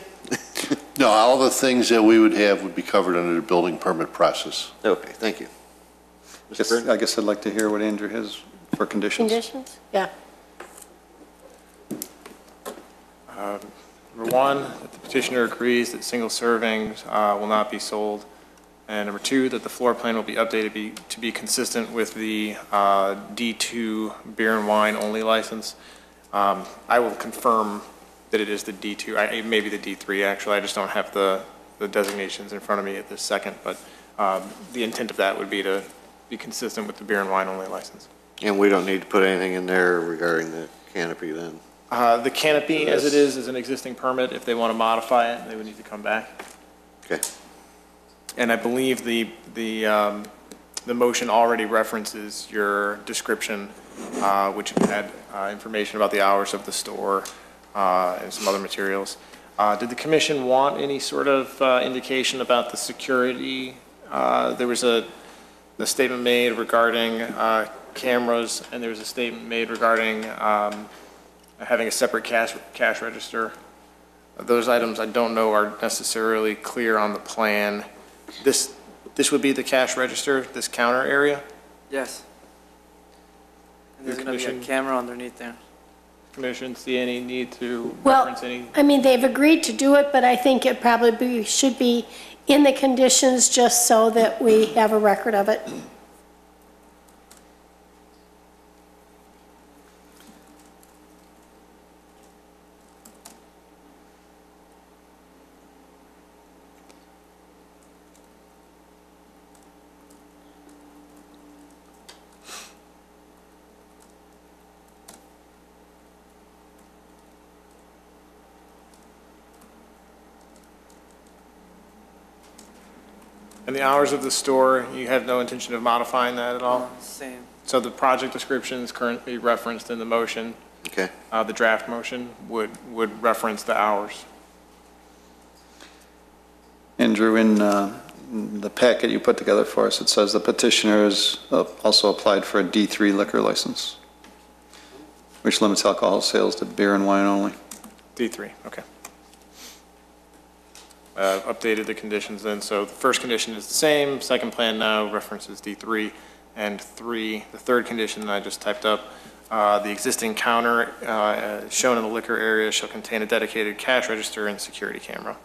No, all the things that we would have would be covered under the building permit process. Okay, thank you. Mr. Burton? I guess I'd like to hear what Andrew has for conditions. Conditions? Yeah. Number one, that the petitioner agrees that single servings will not be sold. And number two, that the floor plan will be updated to be consistent with the D2 beer and wine only license. I will confirm that it is the D2, it may be the D3 actually, I just don't have the designations in front of me at this second, but the intent of that would be to be consistent with the beer and wine only license. And we don't need to put anything in there regarding the canopy then? The canopy as it is an existing permit. If they want to modify it, they would need to come back. Okay. And I believe the motion already references your description, which had information about the hours of the store and some other materials. Did the commission want any sort of indication about the security? There was a statement made regarding cameras, and there was a statement made regarding having a separate cash register. Those items I don't know are necessarily clear on the plan. This would be the cash register, this counter area? Yes. And there's Your gonna be a commission- camera underneath there. Commission, see any need to Well, reference any? I mean, they've agreed to do it, but I think it probably should be in the conditions just so that we have a record of it. And the hours of the store, you have no intention of modifying that at all? Same. So the project description is currently referenced in the motion. Okay. The draft motion would reference the hours. Andrew, in the packet you put together for us, it says the petitioner has also applied for a D3 liquor license, which limits alcohol sales to beer and wine only. D3, okay. Updated the conditions then, so the first condition is the same, second plan now references D3, and the third condition that I just typed up, the existing counter shown in the liquor area shall contain a dedicated cash register and security camera.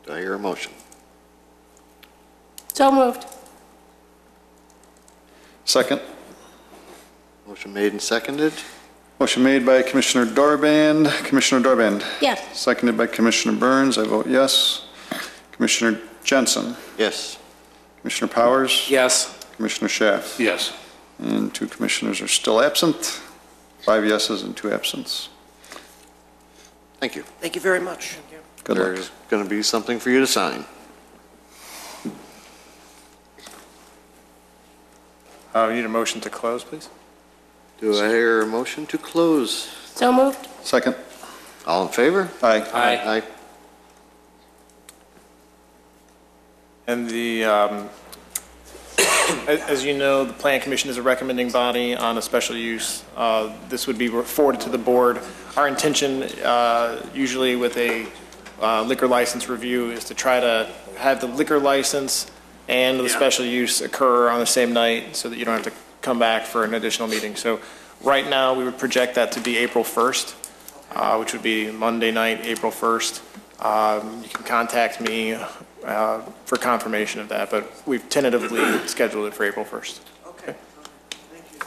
Do I hear a motion? So moved. Second. Motion made and seconded. Motion made by Commissioner Dorband. Commissioner Dorband. Yes. Seconded by Commissioner Burns. I vote yes. Commissioner Jensen. Yes. Commissioner Powers. Yes. Commissioner Schaaf. Yes. And 2 commissioners are still absent. 5 yeses and 2 absents. Thank you. Thank you very much. Good luck. There's going to be something for you to sign. We need a motion to close, please. Do I hear a motion to close? So moved. Second. All in favor? Aye. Aye. And the, as you know, the Plan Commission is a recommending body on a special use. This would be forwarded to the board. Our intention, usually with a liquor license review, is to try to have the liquor license and the special use occur on the same night so that you don't have to come back for an additional meeting. So right now, we would project that to be April 1st, which would be Monday night, April 1st. You can contact me for confirmation of that, but we've tentatively scheduled it for April 1st. Okay. Thank you.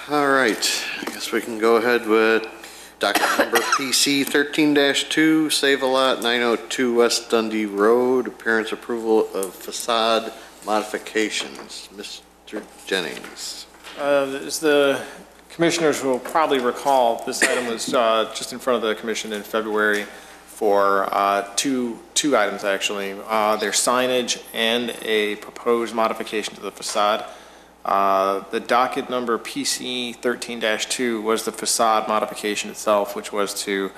All right, I guess we can go ahead with docket number PC 13-2, Save-A-Lot, 902 West Dundee Road, appearance approval of facade modifications. Mr. Jennings. As the commissioners will probably recall, this item was just in front of the commission in February for two items, actually. Their signage and a proposed modification to the facade. The docket number PC 13-2 was the facade modification itself, which was to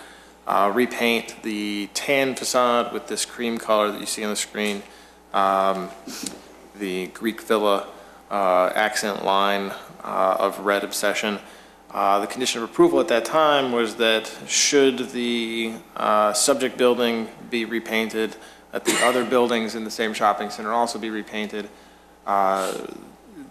repaint the tan facade with this cream color that you see on the screen, the Greek villa accent line of red obsession. The condition of approval at that time was that should the subject building be repainted, that the other buildings in the same shopping center also be repainted.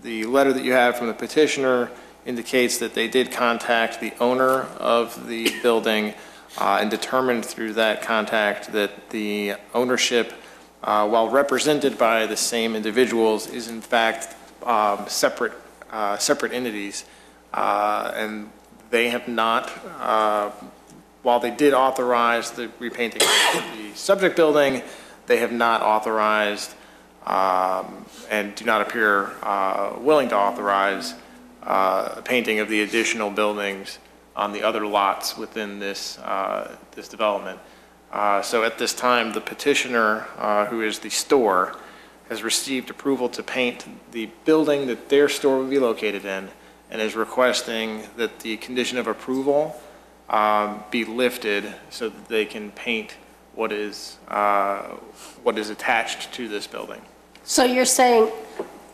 The letter that you have from the petitioner indicates that they did contact the owner of the building and determined through that contact that the ownership, while represented by the same individuals, is in fact separate entities. And they have not, while they did authorize the repainting of the subject building, they have not authorized and do not appear willing to authorize painting of the additional buildings on the other lots within this this development. So at this time, the petitioner, who is the store, has received approval to paint the building that their store would be located in, and is requesting that the condition of approval be lifted so that they can paint what is attached to this building. So you're saying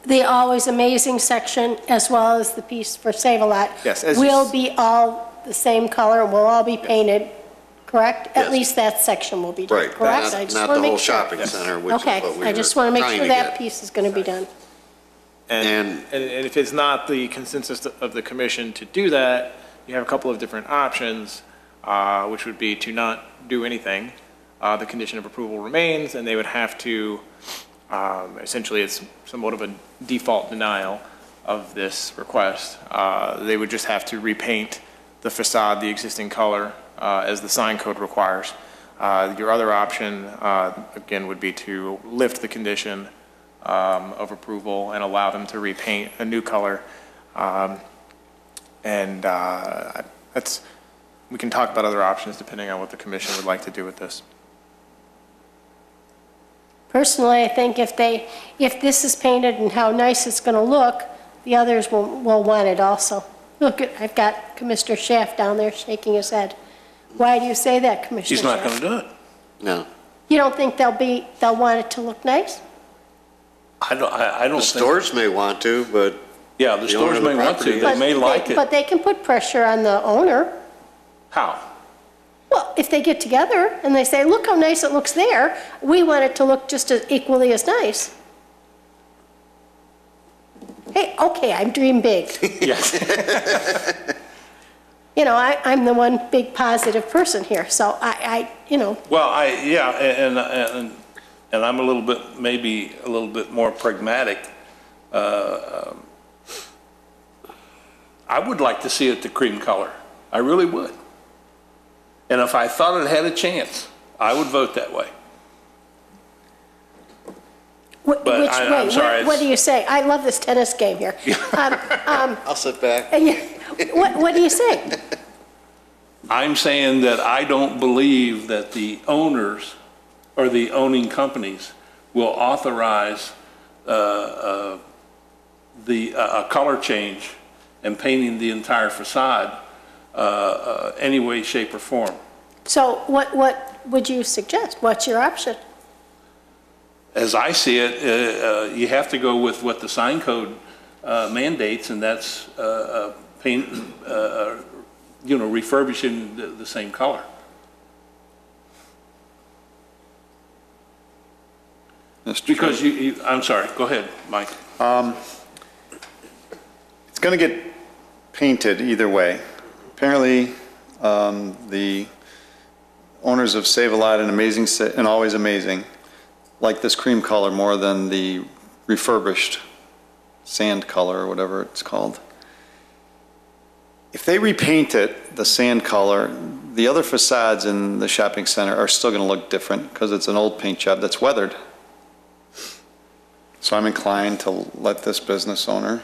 the always amazing section as well as the piece for Save-A-Lot Yes, will be all the same color and will all be painted, correct? Yes. At least that section will be done, Right, correct? not I just not wanna the make whole sure. shopping center, which is Okay, what we I were just want to make trying sure to that get. piece is going to be done. And if it's not the consensus of the commission to do that, you have a couple of different options, which would be to not do anything. The condition of approval remains, and they would have to, essentially it's somewhat of a default denial of this request. They would just have to repaint the facade the existing color as the sign code requires. Your other option, again, would be to lift the condition of approval and allow them to repaint a new color. We can talk about other options depending on what the commission would like to do with this. Personally, I think if this is painted and how nice it's going to look, the others will want it also. Look, I've got Commissioner Schaaf down there shaking his head. Why do you say that, Commissioner He's not Schaaf? going to do it. No. You don't think they'll want it to look nice? I don't The think. stores may want to, but Yeah, the stores may want to, they may like it. But they can put pressure on the owner. How? Well, if they get together and they say, look how nice it looks there, we want it to look just as equally as nice. Hey, okay, I'm dream big. Yes. You know, I'm the one big positive person here, so you know. Well, yeah, and I'm a little bit, maybe a little bit more pragmatic. I would like to see it the cream color. I really would. And if I thought it had a chance, I would vote that way. Which way? I'm sorry, What do you say? I love this tennis game here. I'll sit back. What do you say? I'm saying that I don't believe that the owners or the owning companies will authorize a color change and painting the entire facade any way, shape, or form. So what would you suggest? What's your option? As I see it, you have to go with what the sign code mandates, and that's paint, refurbishing the same color. Because I'm sorry, go ahead, Mike. It's going to get painted either way. Apparently, the owners of Save-A-Lot and Always Amazing like this cream color more than the refurbished sand color or whatever it's called. If they repaint it the sand color, the other facades in the shopping center are still going to look different because it's an old paint job that's weathered. So I'm inclined to let these business owners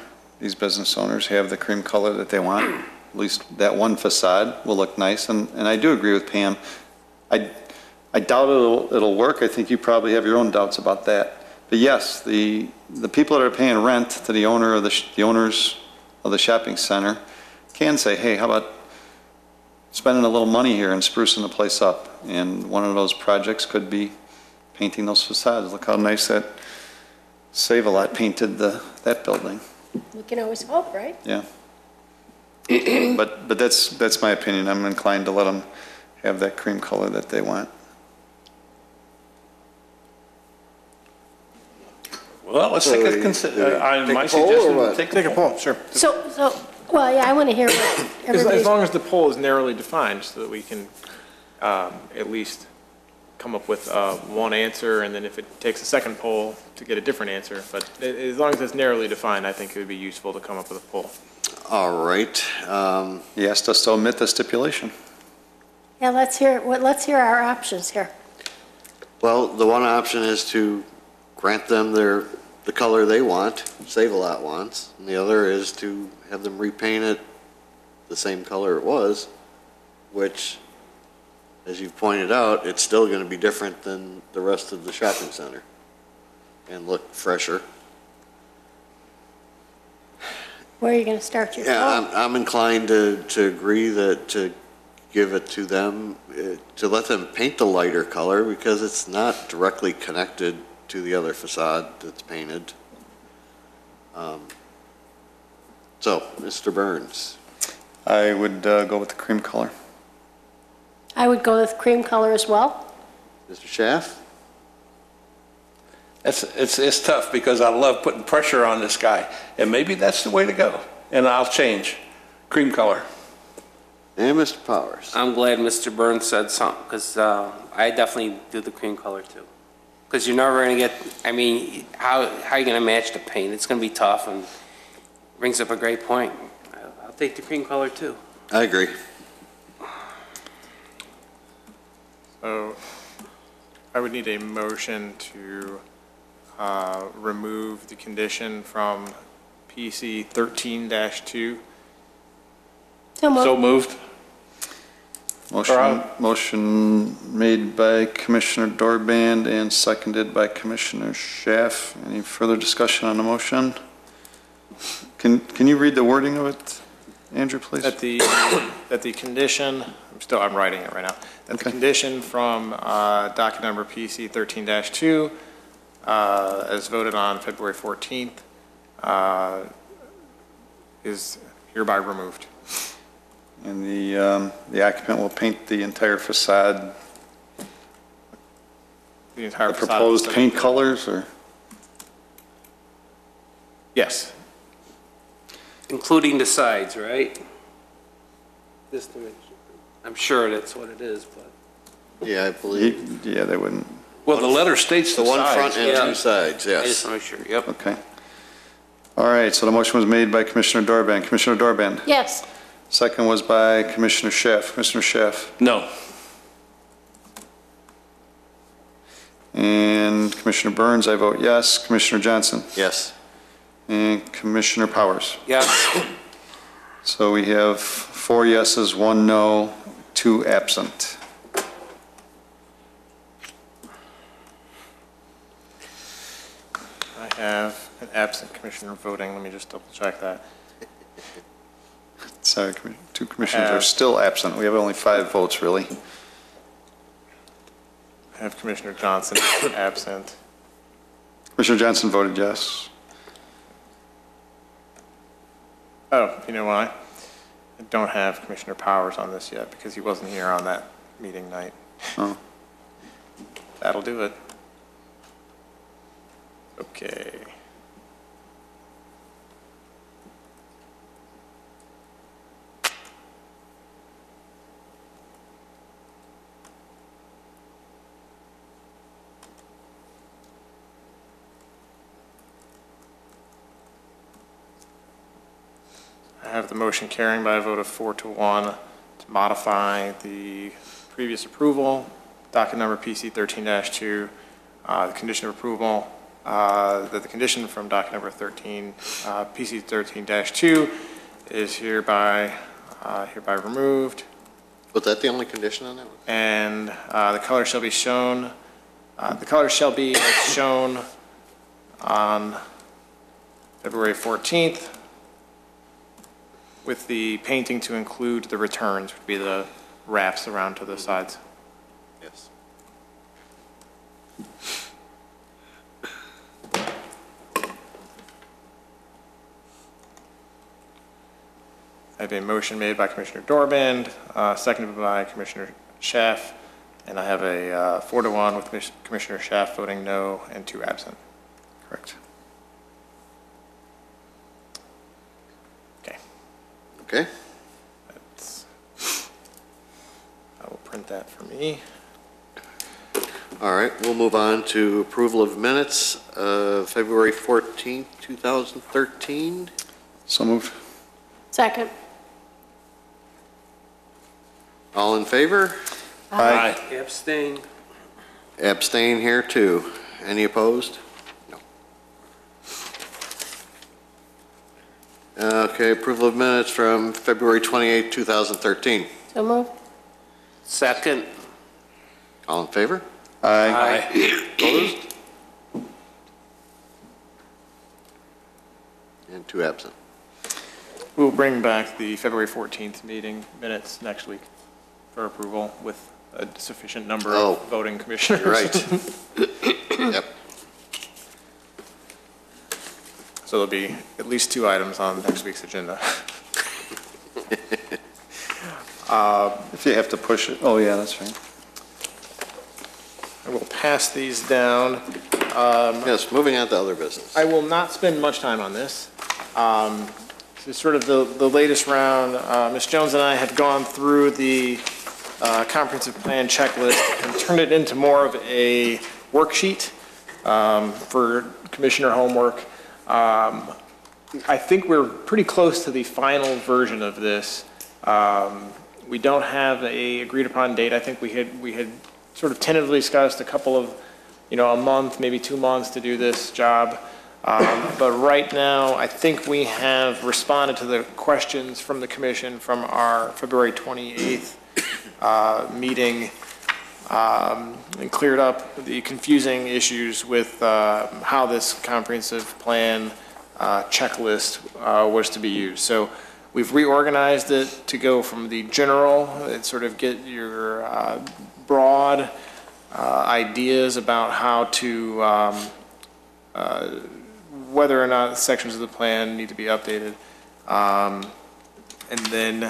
have the cream color that they want. At least that one facade will look nice. And I do agree with Pam. I doubt it'll work. I think you probably have your own doubts about that. But yes, the people that are paying rent to the owners of the shopping center can say, hey, how about spending a little money here and sprucing the place up? And one of those projects could be painting those facades. Look how nice that Save-A-Lot painted that building. We can always hope, right? Yeah. But that's my opinion. I'm inclined to let them have that cream color that they want. Well, let's take a take a poll, sure. So, well, yeah, I want to hear what everybody's... As long as the poll is narrowly defined so that we can at least come up with one answer, and then if it takes a second poll to get a different answer. But as long as it's narrowly defined, I think it would be useful to come up with a poll. All right. He asked us to omit the stipulation. Yeah, let's hear our options here. Well, the one option is to grant them the color they want, Save-A-Lot wants, and the other is to have them repaint it the same color it was, which, as you pointed out, it's still going to be different than the rest of the shopping center and look fresher. Where are you going to start your poll? I'm inclined to agree that to give it to them, to let them paint the lighter color because it's not directly connected to the other facade that's painted. So, Mr. Burns. I would go with the cream color. I would go with cream color as well. Mr. Schaff? It's tough because I love putting pressure on this guy, and maybe that's the way to go. And I'll change cream color. And Mr. Powers. I'm glad Mr. Burns said something because I definitely do the cream color too. Because you're never going to get, I mean, how are you going to match the paint? It's going to be tough and brings up a great point. I'll take the cream color too. I agree. So I would need a motion to remove the condition from PC 13-2. So moved. Motion made by Commissioner Dorband and seconded by Commissioner Schaff. Any further discussion on the motion? Can you read the wording of it, Andrew, please? That the condition, I'm writing it right now. That the condition from docket number PC 13-2, as voted on February 14th, is hereby removed. And the occupant will paint the entire facade, The entire the facade proposed of the- paint colors, or? Yes. Including the sides, right? This dimension. I'm sure that's what it is, but. Yeah, I believe. Yeah, they wouldn't. Well, the letter states The the one sides. front and Yeah. two sides, I just yes. want to make sure, yep. Okay. All right, so the motion was made by Commissioner Dorban. Commissioner Dorban. Yes. Second was by Commissioner Schaaf. Commissioner Schaaf. No. And Commissioner Burns, I vote yes. Commissioner Johnson. Yes. And Commissioner Powers. Yes. So we have 4 yeses, 1 no, 2 absent. I have an absent commissioner voting. Let me just double check that. Sorry, 2 commissioners are still absent. We have only 5 votes, really. I have Commissioner Johnson absent. Commissioner Johnson voted yes. Oh, you know why? I don't have Commissioner Powers on this yet because he wasn't here on that meeting night. Oh. That'll do it. Okay. I have the motion carrying by a vote of 4-1 to modify the previous approval, docket number PC 13-2, the condition of approval, that the condition from docket number 13, PC 13-2 is hereby removed, Was that the only condition on that one? and the color shall be shown, the color shall be as shown on February 14th, with the painting to include the returns, would be the wraps around to the sides. Yes. I have a motion made by Commissioner Dorban, seconded by Commissioner Schaaf, and I have a 4-1 with Commissioner Schaaf voting no and 2 absent. Correct. Okay. Okay. I will print that for me. All right, we'll move on to approval of minutes of February 14th, 2013. So moved. Second. All in favor? Aye. Abstain. Abstain here too. Any opposed? No. Okay, approval of minutes from February 28th, 2013. So moved. Second. All in favor? Aye. Opposed? And 2 absent. We'll bring back the February 14th meeting minutes next week for approval with a sufficient number of voting commissioners. You're right. Yep. So there'll be at least 2 items on next week's agenda. If you have to push it, oh yeah, that's right. I will pass these down. Yes, moving on to other business. I will not spend much time on this. This is sort of the latest round. Ms. Jones and I have gone through the comprehensive plan checklist and turned it into more of a worksheet for commissioner homework. I think we're pretty close to the final version of this. We don't have a agreed upon date. I think we had sort of tentatively discussed a couple of, a month, maybe 2 months to do this job. But right now, I think we have responded to the questions from the commission from our February 28th meeting and cleared up the confusing issues with how this comprehensive plan checklist was to be used. So we've reorganized it to go from the general and sort of get your broad ideas about how to whether or not sections of the plan need to be updated, And then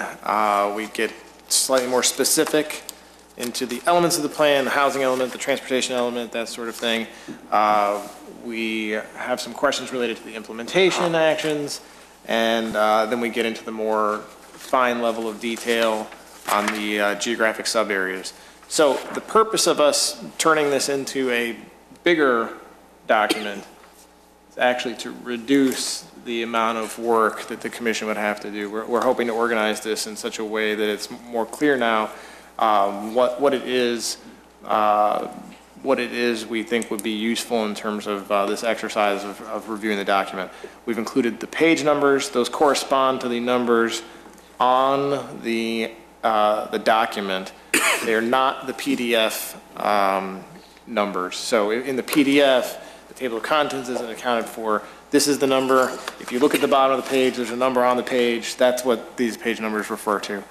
we get slightly more specific into the elements of the plan, the housing element, the transportation element, that sort of thing. We have some questions related to the implementation actions, and then we get into the more fine level of detail on the geographic sub-areas. So the purpose of us turning this into a bigger document is actually to reduce the amount of work that the commission would have to do. We're hoping to organize this in such a way that it's more clear now what it is we think would be useful in terms of this exercise of reviewing the document. We've included the page numbers. Those correspond to the numbers on the document. They're not the PDF numbers. So in the PDF, the table of contents isn't accounted for. This is the number. If you look at the bottom of the page, there's a number on the page. That's what these page numbers refer to.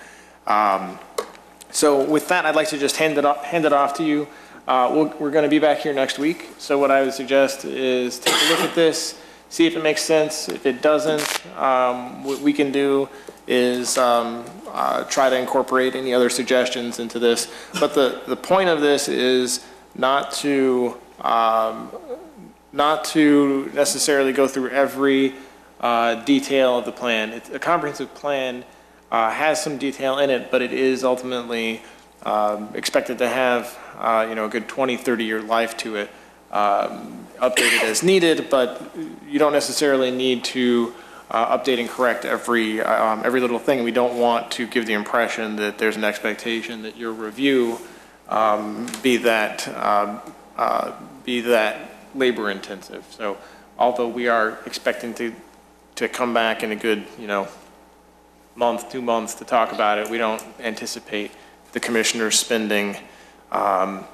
So with that, I'd like to just hand it off to you. We're going to be back here next week. So what I would suggest is take a look at this, see if it makes sense. If it doesn't, what we can do is try to incorporate any other suggestions into this. But the point of this is not to necessarily go through every detail of the plan. A comprehensive plan has some detail in it, but it is ultimately expected to have a good 20, 30-year life to it, updated as needed, but you don't necessarily need to update and correct every little thing. We don't want to give the impression that there's an expectation that your review be that labor intensive. So although we are expecting to come back in a good month, 2 months to talk about it, we don't anticipate the commissioners spending an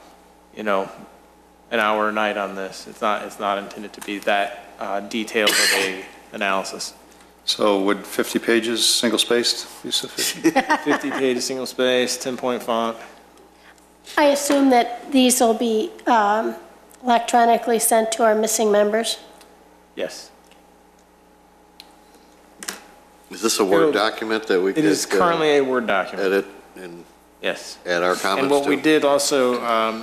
hour a night on this. It's not intended to be that detailed of a analysis. So would 50 pages single-spaced be sufficient? 50 pages single-spaced, 10-point font. I assume that these will be electronically sent to our missing members? Yes. Is this a Word document that we could? It is currently a Word document. Edit and yes. Add our comments and what to? we did also,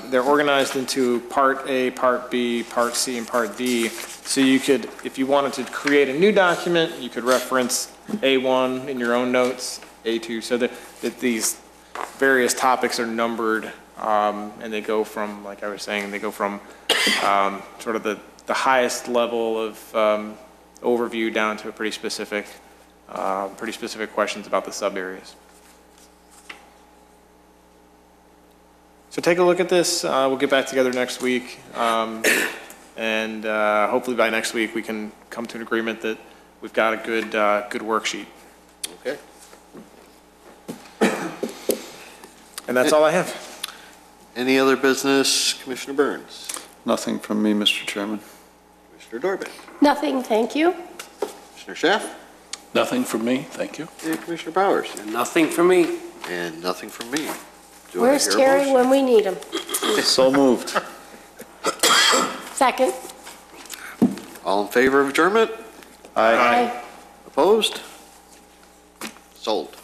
they're organized into Part A, Part B, Part C, and Part D. So you could, if you wanted to create a new document, you could reference A1 in your own notes, A2, so that these various topics are numbered, and they go from, like I was saying, they go from sort of the highest level of overview down to a pretty specific questions about the sub areas. So take a look at this. We'll get back together next week, and hopefully by next week we can come to an agreement that we've got a good worksheet. Okay. And that's all I have. Any other business, Commissioner Burns? Nothing from me, Mr. Chairman. Commissioner Dorbin? Nothing, thank you. Commissioner Schaaf? Nothing from me, thank you. And Commissioner Powers? And nothing from me. And nothing from me. Do I Where's hear a Terry motion? when we need him? So moved. Second. All in favor of adjournment? Aye. Aye. Opposed? Sold.